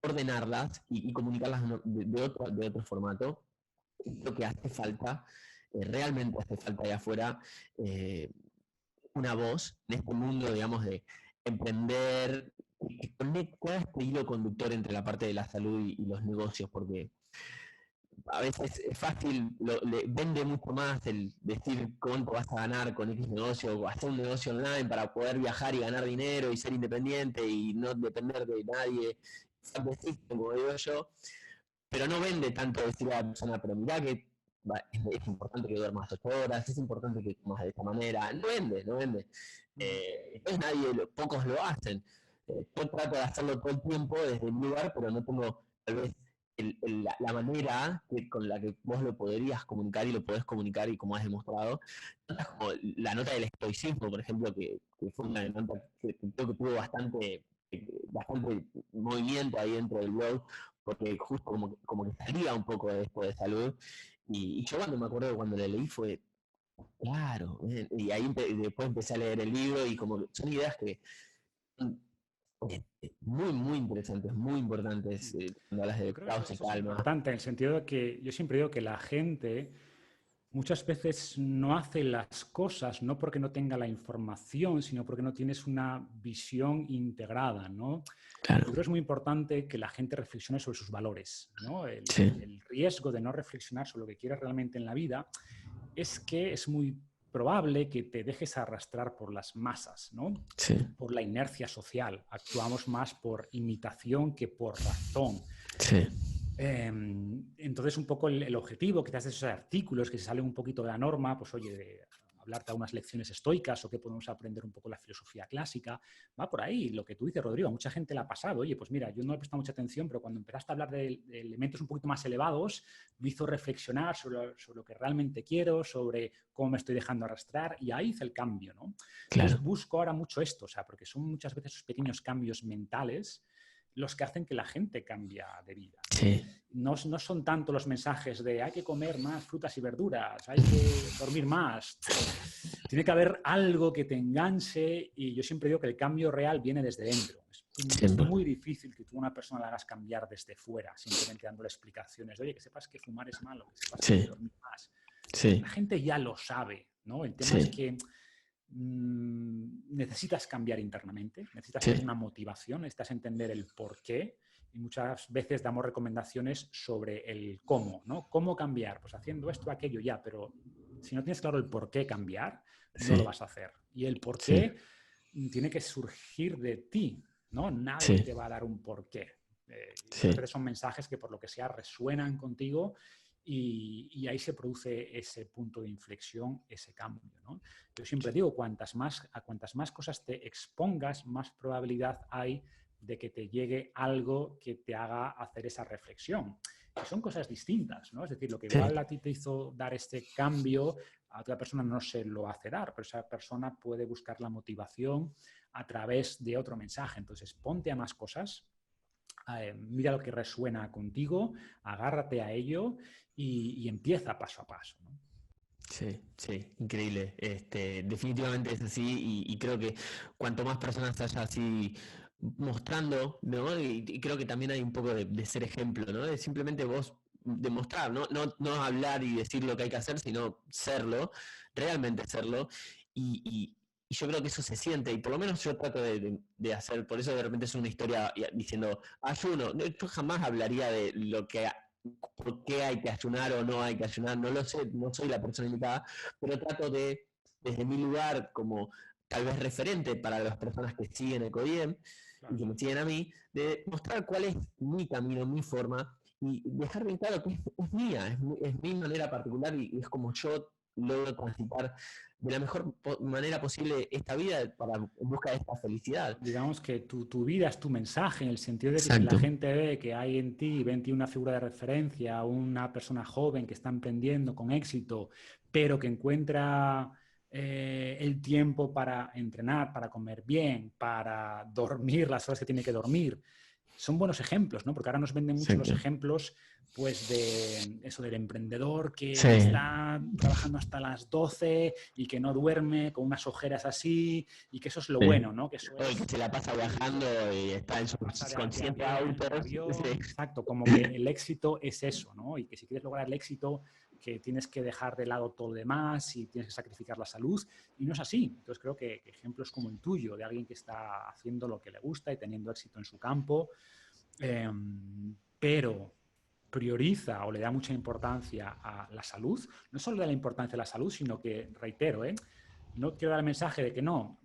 ordenarlas y comunicarlas de otro formato. Creo que hace falta, realmente hace falta allá afuera, eh, una voz en este mundo, digamos, de emprender, que conecta este hilo conductor entre la parte de la salud y los negocios, porque a veces es fácil, le vende mucho más el decir cuánto vas a ganar con X negocio, o hacer un negocio online para poder viajar y ganar dinero y ser independiente y no depender de nadie, como digo yo, pero no vende tanto decir a la persona, pero mirá que es importante que duermas 8 horas, es importante que comas de esta manera, no vende, no vende. Entonces pocos lo hacen. Yo trato de hacerlo todo el tiempo desde mi lugar, pero no tengo tal vez la manera con la que vos lo podrías comunicar y lo podés comunicar y como has demostrado. Notas como la nota del estoicismo, por ejemplo, que fue una nota que creo que tuvo bastante movimiento ahí dentro del blog, porque justo como que salía un poco de esto de salud. Y yo cuando me acuerdo cuando lo leí fue, claro, y ahí después empecé a leer el libro y como que son ideas que son muy interesantes, muy importantes, cuando hablas Yo de creo que caos y eso es calma. importante en el sentido de que yo siempre digo que la gente muchas veces no hace las cosas no porque no tenga la información, sino porque no tienes una visión integrada, ¿no? Yo Claro, creo que es muy importante que la gente reflexione sobre sus valores, ¿no? sí, El riesgo de no reflexionar sobre lo que quieres realmente en la vida es que es muy probable que te dejes arrastrar por las masas, ¿no? sí, Por la inercia social. Actuamos más por imitación que por razón. sí, Entonces, un poco el objetivo, quizás de esos artículos que se salen un poquito de la norma, pues oye, de hablarte de unas lecciones estoicas o que podemos aprender un poco la filosofía clásica, va por ahí. Lo que tú dices, Rodrigo, a mucha gente le ha pasado. Oye, pues mira, yo no he prestado mucha atención, pero cuando empezaste a hablar de elementos un poquito más elevados, me hizo reflexionar sobre lo que realmente quiero, sobre cómo me estoy dejando arrastrar y ahí hice el cambio, ¿no? Entonces claro, busco ahora mucho esto, o sea, porque son muchas veces esos pequeños cambios mentales los que hacen que la gente cambia de vida, ¿no? sí, No son tanto los mensajes de hay que comer más frutas y verduras, hay que dormir más. Tiene que haber algo que te enganche y yo siempre digo que el cambio real viene desde dentro. Es siempre, muy difícil que tú a una persona la hagas cambiar desde fuera, simplemente dándole explicaciones de, oye, que sepas que fumar es malo, que sepas que hay que sí, dormir más. sí, La gente ya lo sabe, ¿no? El tema es sí, que necesitas cambiar internamente, necesitas tener sí, una motivación, necesitas entender el por qué y muchas veces damos recomendaciones sobre el cómo, ¿no? ¿Cómo cambiar? Pues haciendo esto, aquello, ya, pero si no tienes claro el por qué cambiar, no lo sí, vas a hacer. Y el por sí, qué tiene que surgir de ti, ¿no? Nadie sí, te va a dar un por qué. Y muchas sí, veces son mensajes que por lo que sea resuenan contigo y ahí se produce ese punto de inflexión, ese cambio, ¿no? Yo siempre digo, a cuantas más cosas te expongas, más probabilidad hay de que te llegue algo que te haga hacer esa reflexión. Y son cosas distintas, ¿no? Es decir, lo que sí, igual a ti te hizo dar este cambio, a otra persona no se lo hace dar, pero esa persona puede buscar la motivación a través de otro mensaje. Entonces, ponte a más cosas, mira lo que resuena contigo, agárrate a ello y empieza paso a paso, ¿no? sí, sí, increíble. Definitivamente es así y creo que cuanto más personas haya así mostrando, ¿no? Y creo que también hay un poco de ser ejemplo, ¿no? De simplemente vos demostrar, no hablar y decir lo que hay que hacer, sino serlo, realmente serlo. Y yo creo que eso se siente, y por lo menos yo trato de hacer, por eso de repente es una historia diciendo ayuno. Yo jamás hablaría de lo que por qué hay que ayunar o no hay que ayunar, no lo sé, no soy la persona indicada, pero trato de, desde mi lugar, como tal vez referente para las personas que siguen Ecodiem y Claro. que me siguen a mí, de mostrar cuál es mi camino, mi forma y dejar bien claro que es mía, es mi manera particular y es como yo logro transitar de la mejor manera posible esta vida en busca de esta felicidad. Digamos que tu vida es tu mensaje, en el sentido de que si la Exacto. gente ve que hay en ti, ve en ti una figura de referencia, una persona joven que está emprendiendo con éxito, pero que encuentra el tiempo para entrenar, para comer bien, para dormir las horas que tiene que dormir, son buenos ejemplos, ¿no? Porque ahora nos venden mucho los Exacto. ejemplos, pues, de eso del emprendedor Sí. que está trabajando hasta las 12 y que no duerme, con unas ojeras así, y que eso es lo Sí. bueno, ¿no? Que eso O el que es se la pasa el viajando y está en su pasa de consciente avión en autos. Sí. avión, exacto, como que el éxito es eso, ¿no? Y que si quieres lograr el éxito, que tienes que dejar de lado todo lo demás y tienes que sacrificar la salud, y no es así. Entonces creo que ejemplos como el tuyo, de alguien que está haciendo lo que le gusta y teniendo éxito en su campo, pero prioriza o le da mucha importancia a la salud, no solo da la importancia a la salud, sino que, reitero, no quiero dar el mensaje de que no,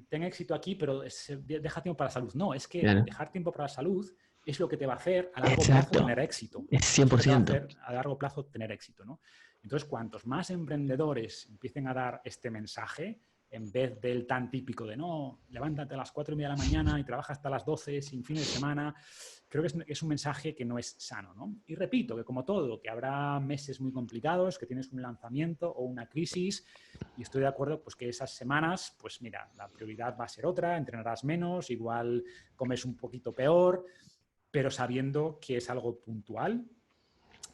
ten éxito aquí, pero deja tiempo para la salud. No, es que Claro. dejar tiempo para la salud es lo que te va a hacer a largo plazo Exacto. tener éxito. Es Es lo que te va a 100%. hacer a largo plazo tener éxito, ¿no? Entonces, cuantos más emprendedores empiecen a dar este mensaje, en vez del tan típico de no, levántate a las 4:30 de la mañana y trabaja hasta las 12 sin fin de semana, creo que es un mensaje que no es sano, ¿no? Y repito, que como todo, que habrá meses muy complicados, que tienes un lanzamiento o una crisis, y estoy de acuerdo pues que esas semanas, pues mira, la prioridad va a ser otra, entrenarás menos, igual comes un poquito peor, pero sabiendo que es algo puntual,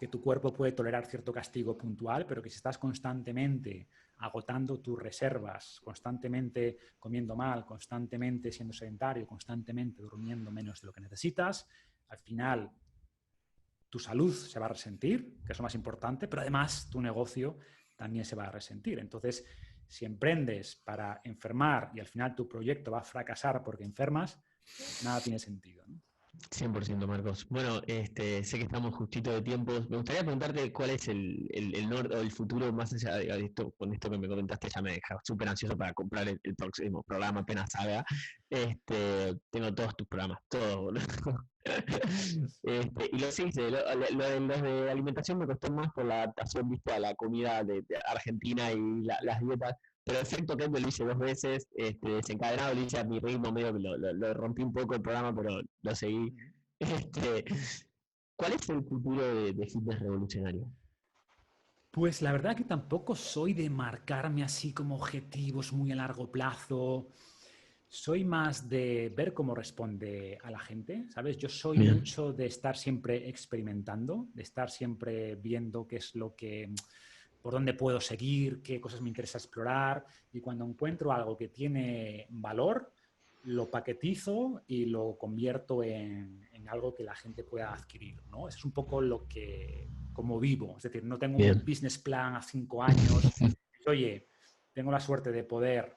que tu cuerpo puede tolerar cierto castigo puntual, pero que si estás constantemente agotando tus reservas, constantemente comiendo mal, constantemente siendo sedentario, constantemente durmiendo menos de lo que necesitas, al final tu salud se va a resentir, que es lo más importante, pero además tu negocio también se va a resentir. Entonces, si emprendes para enfermar y al final tu proyecto va a fracasar porque enfermas, nada tiene sentido, ¿no? 100%, Marcos. Bueno, sé que estamos justito de tiempo. Me gustaría preguntarte cuál es el norte o el futuro más allá de esto. Con esto que me comentaste ya me deja súper ansioso para comprar el próximo programa apenas salga. Tengo todos tus programas, todos, boludo. Gracias. Y lo hice, lo de los de alimentación me costó más por la adaptación, viste, a la comida de Argentina y las dietas. Pero efecto que lo hice 2 veces, desencadenado, lo hice a mi ritmo, medio que lo rompí un poco el programa, pero lo seguí. Este, ¿Cuál es el futuro de Fitness Revolucionario? Pues la verdad que tampoco soy de marcarme así como objetivos muy a largo plazo. Soy más de ver cómo responde a la gente, ¿sabes? Yo soy Bien, mucho de estar siempre experimentando, de estar siempre viendo qué es lo que, por dónde puedo seguir, qué cosas me interesa explorar, y cuando encuentro algo que tiene valor, lo paquetizo y lo convierto en algo que la gente pueda adquirir, ¿no? Eso es un poco lo que, como vivo, es decir, no tengo un bien. business plan a 5 años. Oye, tengo la suerte de poder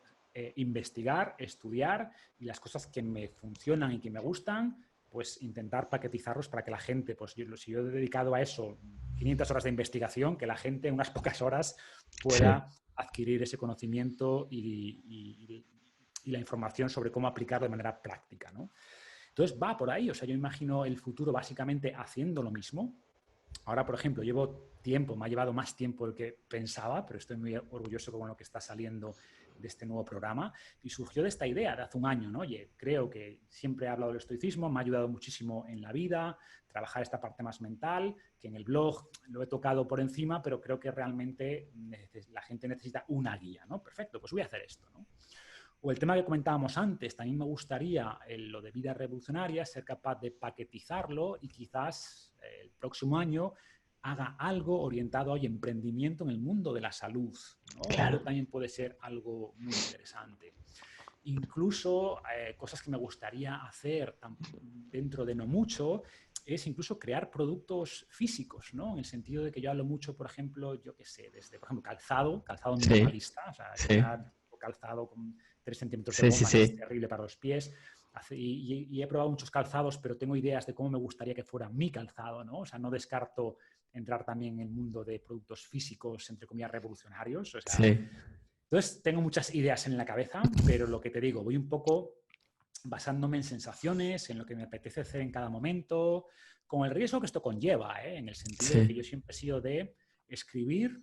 investigar, estudiar y las cosas que me funcionan y que me gustan, pues intentar paquetizarlos para que la gente, pues si yo he dedicado a eso 500 horas de investigación, que la gente en unas pocas horas Sí, pueda adquirir ese conocimiento y la información sobre cómo aplicarlo de manera práctica, ¿no? Entonces va por ahí, o sea, yo imagino el futuro básicamente haciendo lo mismo. Ahora, por ejemplo, llevo tiempo, me ha llevado más tiempo del que pensaba, pero estoy muy orgulloso con lo que está saliendo de este nuevo programa y surgió de esta idea de hace un año, ¿no? Oye, creo que siempre he hablado del estoicismo, me ha ayudado muchísimo en la vida, trabajar esta parte más mental, que en el blog lo he tocado por encima, pero creo que realmente la gente necesita una guía, ¿no? Perfecto, pues voy a hacer esto, ¿no? O el tema que comentábamos antes, también me gustaría lo de vida revolucionaria, ser capaz de paquetizarlo y quizás el próximo año haga algo orientado al emprendimiento en el mundo de la salud, ¿no? Esto claro. también puede ser algo muy interesante. Incluso cosas que me gustaría hacer dentro de no mucho es incluso crear productos físicos, ¿no? En el sentido de que yo hablo mucho, por ejemplo, yo qué sé, desde, por ejemplo, calzado Sí, minimalista, o sea, yo sí, ya calzado con 3 centímetros de sí, sí, goma, que es sí. terrible para los pies. Y he probado muchos calzados, pero tengo ideas de cómo me gustaría que fuera mi calzado, ¿no? O sea, no descarto entrar también en el mundo de productos físicos, entre comillas, revolucionarios. O sea, Sí, entonces tengo muchas ideas en la cabeza, pero lo que te digo, voy un poco basándome en sensaciones, en lo que me apetece hacer en cada momento, con el riesgo que esto conlleva, ¿eh? En el sentido de que sí, yo siempre he sido de escribir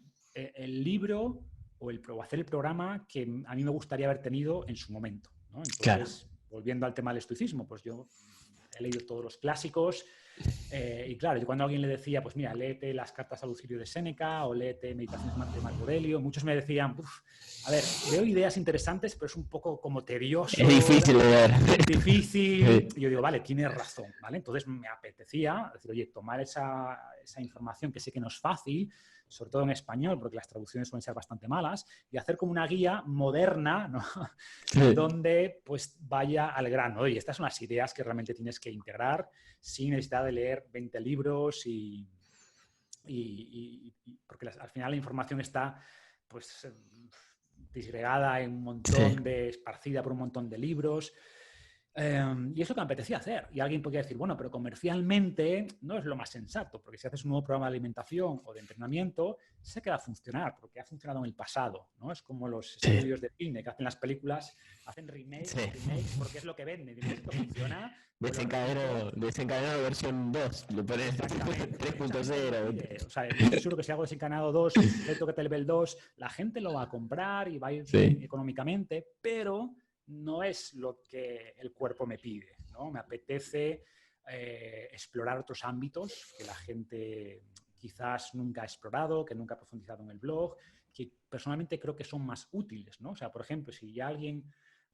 el libro o hacer el programa que a mí me gustaría haber tenido en su momento, ¿no? Entonces, Claro. volviendo al tema del estoicismo, pues yo he leído todos los clásicos y claro, yo cuando a alguien le decía, pues mira, léete las cartas a Lucilio de Séneca o léete Meditaciones de Marco Aurelio, muchos me decían, a ver, veo ideas interesantes, pero es un poco como tedioso. Es difícil de ver. Es difícil. Sí. Y yo digo, vale, tienes razón, ¿vale? Entonces me apetecía decir, oye, tomar esa información que sé que no es fácil, sobre todo en español, porque las traducciones suelen ser bastante malas, y hacer como una guía moderna, ¿no? Sí. Donde pues vaya al grano. Y estas son las ideas que realmente tienes que integrar sin necesidad de leer 20 libros porque al final la información está pues disgregada en un montón esparcida por un montón de libros. Y es lo que me apetecía hacer. Y alguien podría decir, bueno, pero comercialmente no es lo más sensato, porque si haces un nuevo programa de alimentación o de entrenamiento, sé que va a funcionar, porque ha funcionado en el pasado, ¿no? Es como los estudios de cine que hacen las películas, hacen remakes, porque es lo que venden. Y esto funciona. Desencadenado versión 2, le pones 3.0. O sea, estoy seguro que si hago Desencadenado 2, Reto que Level 2, la gente lo va a comprar y va a ir bien económicamente, pero no es lo que el cuerpo me pide, ¿no? Me apetece explorar otros ámbitos que la gente quizás nunca ha explorado, que nunca ha profundizado en el blog, que personalmente creo que son más útiles, ¿no? O sea, por ejemplo, si ya alguien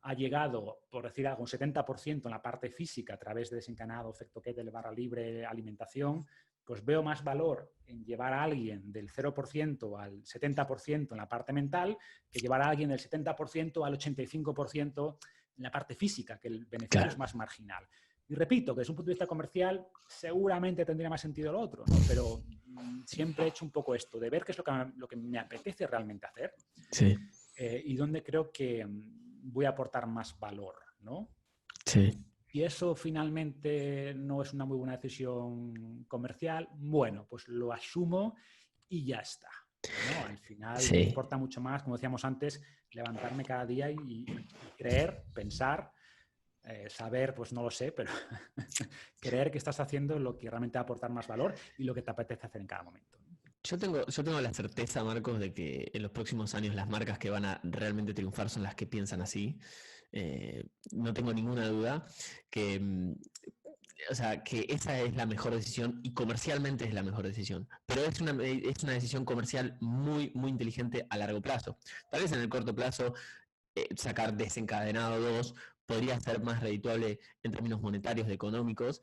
ha llegado, por decir algo, un 70% en la parte física a través de Desencadenado, Efecto Kettle, Barra Libre, alimentación, pues veo más valor en llevar a alguien del 0% al 70% en la parte mental que llevar a alguien del 70% al 85% en la parte física, que el beneficio es más marginal. Y repito, que desde un punto de vista comercial seguramente tendría más sentido lo otro, ¿no? Pero siempre he hecho un poco esto, de ver qué es lo que me apetece realmente hacer y dónde creo que voy a aportar más valor, ¿no? Y eso finalmente no es una muy buena decisión comercial, bueno, pues lo asumo y ya está, ¿no? Al final me importa mucho más, como decíamos antes, levantarme cada día y creer, pensar, saber, pues no lo sé, pero creer que estás haciendo lo que realmente va a aportar más valor y lo que te apetece hacer en cada momento. Yo tengo la certeza, Marcos, de que en los próximos años las marcas que van a realmente triunfar son las que piensan así. No tengo ninguna duda que, o sea, que esa es la mejor decisión y comercialmente es la mejor decisión. Pero es una decisión comercial muy, muy inteligente a largo plazo. Tal vez en el corto plazo sacar Desencadenado 2 podría ser más redituable en términos monetarios, económicos,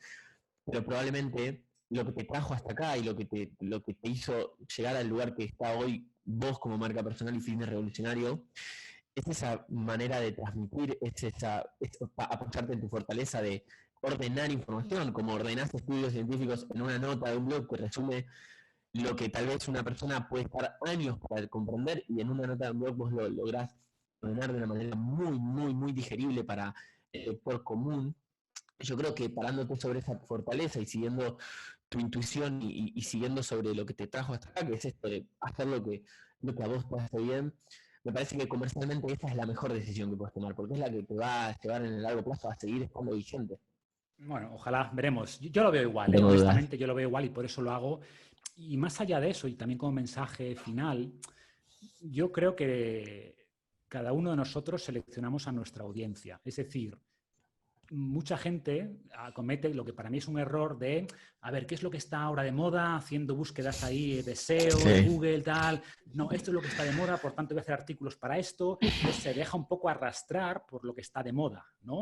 pero probablemente lo que te trajo hasta acá y lo que te hizo llegar al lugar que está hoy vos como marca personal y fitness revolucionario, es esa manera de transmitir, es apoyarte en tu fortaleza de ordenar información, como ordenás estudios científicos en una nota de un blog que resume lo que tal vez una persona puede estar años para comprender, y en una nota de un blog vos lo lográs ordenar de una manera muy, muy, muy digerible para el lector común. Yo creo que parándote sobre esa fortaleza y siguiendo tu intuición y siguiendo sobre lo que te trajo hasta acá, que es esto de hacer lo que a vos te hace bien, me parece que comercialmente esta es la mejor decisión que puedes tomar, porque es la que te va a llevar en el largo plazo a seguir estando vigente. Bueno, ojalá, veremos. Yo lo veo igual, No honestamente yo lo veo igual y por eso lo hago. Y más allá de eso, y también como mensaje final, yo creo que cada uno de nosotros seleccionamos a nuestra audiencia. Es decir, mucha gente comete lo que para mí es un error de, a ver, ¿qué es lo que está ahora de moda? Haciendo búsquedas ahí de SEO, de Google, tal. No, esto es lo que está de moda, por tanto voy a hacer artículos para esto. Entonces se deja un poco arrastrar por lo que está de moda, ¿no?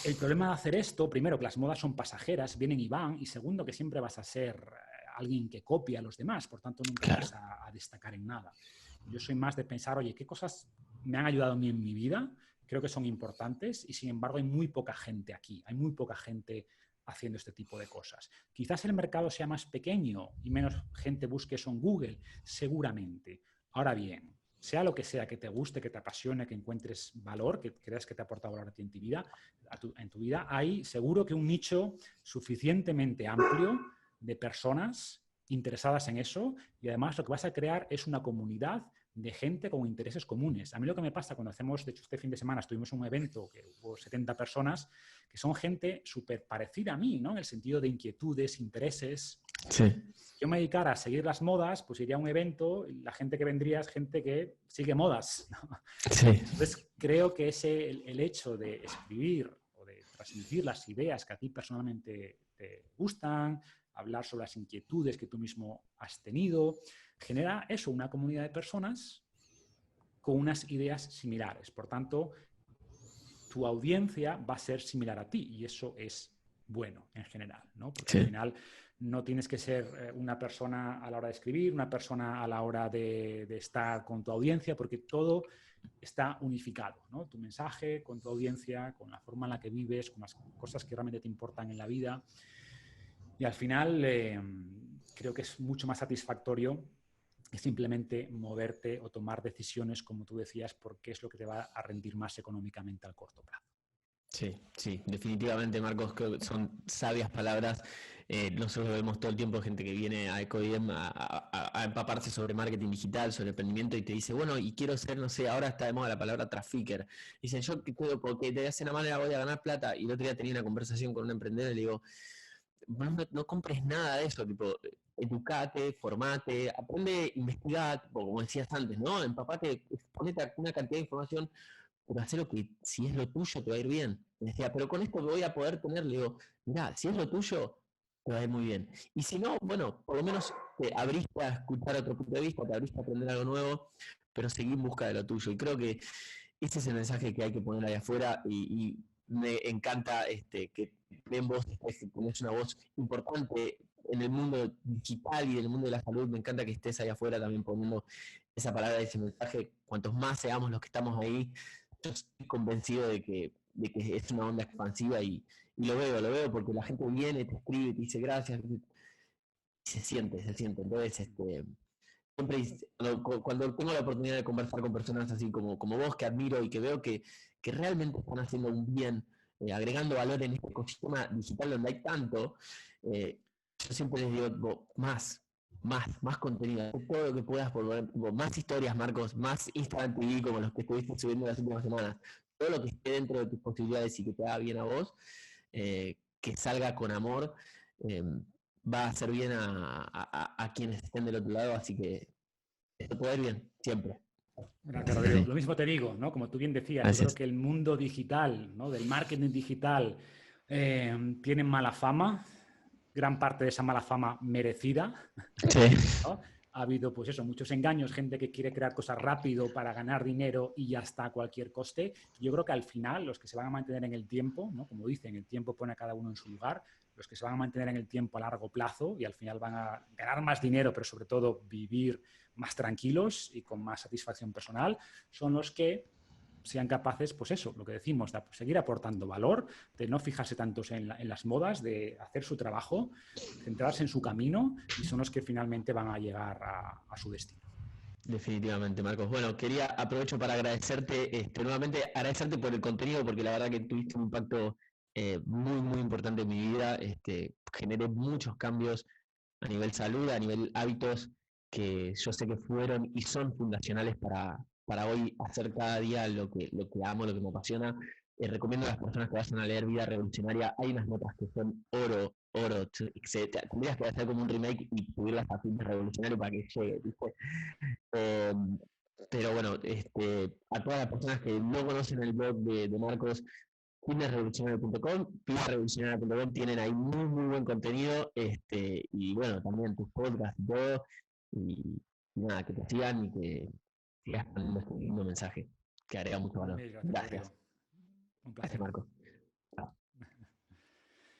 El problema de hacer esto, primero, que las modas son pasajeras, vienen y van, y segundo, que siempre vas a ser alguien que copia a los demás, por tanto nunca vas a destacar en nada. Yo soy más de pensar, oye, ¿qué cosas me han ayudado a mí en mi vida? Creo que son importantes y sin embargo hay muy poca gente aquí, hay muy poca gente haciendo este tipo de cosas. Quizás el mercado sea más pequeño y menos gente busque eso en Google, seguramente. Ahora bien, sea lo que sea que te guste, que te apasione, que encuentres valor, que creas que te aporta valor a ti en tu vida, en tu vida, hay seguro que un nicho suficientemente amplio de personas interesadas en eso y además lo que vas a crear es una comunidad de gente con intereses comunes. A mí lo que me pasa cuando hacemos, de hecho este fin de semana estuvimos en un evento que hubo 70 personas, que son gente súper parecida a mí, ¿no? En el sentido de inquietudes, intereses. Sí. Si yo me dedicara a seguir las modas, pues iría a un evento y la gente que vendría es gente que sigue modas, ¿no? Sí. Entonces creo que el hecho de escribir o de transmitir las ideas que a ti personalmente te gustan, hablar sobre las inquietudes que tú mismo has tenido, genera eso, una comunidad de personas con unas ideas similares. Por tanto, tu audiencia va a ser similar a ti y eso es bueno en general, ¿no? Porque al final no tienes que ser una persona a la hora de escribir, una persona a la hora de estar con tu audiencia, porque todo está unificado, ¿no? Tu mensaje con tu audiencia, con la forma en la que vives, con las cosas que realmente te importan en la vida. Y al final creo que es mucho más satisfactorio que simplemente moverte o tomar decisiones, como tú decías, porque es lo que te va a rendir más económicamente al corto plazo. Sí, sí, definitivamente, Marcos, creo que son sabias palabras. Nosotros vemos todo el tiempo gente que viene a EcoIDEM a empaparse sobre marketing digital, sobre emprendimiento y te dice, bueno, y quiero ser, no sé, ahora está de moda la palabra trafficker. Dicen, yo creo porque de hace una manera voy a ganar plata. Y el otro día tenía una conversación con un emprendedor y le digo, no compres nada de eso, tipo, educate, formate, aprende, investigate, como decías antes, ¿no? Empapate, ponete una cantidad de información, pero hacer lo que, si es lo tuyo, te va a ir bien. Me decía, pero con esto me voy a poder tener, le digo, mirá, si es lo tuyo, te va a ir muy bien. Y si no, bueno, por lo menos te abriste a escuchar otro punto de vista, te abriste a aprender algo nuevo, pero seguí en busca de lo tuyo. Y creo que ese es el mensaje que hay que poner ahí afuera y me encanta que ven vos, que tenés una voz importante en el mundo digital y en el mundo de la salud. Me encanta que estés ahí afuera también poniendo esa palabra, ese mensaje. Cuantos más seamos los que estamos ahí, yo estoy convencido de que es una onda expansiva y lo veo porque la gente viene, te escribe, te dice gracias, y se siente. Entonces, siempre cuando tengo la oportunidad de conversar con personas así como vos, que admiro y que veo que realmente están haciendo un bien, agregando valor en este ecosistema digital donde hay tanto, yo siempre les digo, más contenido, todo lo que puedas, más historias, Marcos, más Instagram TV como los que estuviste subiendo las últimas semanas, todo lo que esté dentro de tus posibilidades y que te haga bien a vos, que salga con amor, va a hacer bien a quienes estén del otro lado, así que esto puede ir bien, siempre. Gracias, Rodrigo. Lo mismo te digo, ¿no? Como tú bien decías, Gracias. yo creo que el mundo digital, ¿no? Del marketing digital, tiene mala fama, gran parte de esa mala fama merecida. Sí. ¿No? Ha habido, pues eso, muchos engaños, gente que quiere crear cosas rápido para ganar dinero y ya está a cualquier coste. Yo creo que al final los que se van a mantener en el tiempo, ¿no? Como dicen, el tiempo pone a cada uno en su lugar, los que se van a mantener en el tiempo a largo plazo y al final van a ganar más dinero, pero sobre todo vivir más tranquilos y con más satisfacción personal, son los que sean capaces, pues eso, lo que decimos, de seguir aportando valor, de no fijarse tantos en las modas, de hacer su trabajo, centrarse en su camino y son los que finalmente van a llegar a su destino. Definitivamente, Marcos. Bueno, aprovecho para agradecerte, nuevamente agradecerte por el contenido, porque la verdad que tuviste un impacto muy importante en mi vida. Generé muchos cambios a nivel salud, a nivel hábitos, que yo sé que fueron y son fundacionales para hoy hacer cada día lo que amo, lo que me apasiona. Recomiendo a las personas que vayan a leer Vida Revolucionaria. Hay unas notas que son oro, tendrías que hacer como un remake y subirlas a Vida Revolucionario para que llegue, ¿viste? Pero bueno, a todas las personas que no conocen el blog de Marcos, fitnessrevolucionario.com, fitnessrevolucionario.com, tienen ahí muy buen contenido, y bueno, también tus podcasts y todo, y nada, que te sigan y que sigas poniendo este lindo mensaje, que agrega mucho valor. Gracias, Gracias. Rodrigo. Un Gracias, placer. Marcos.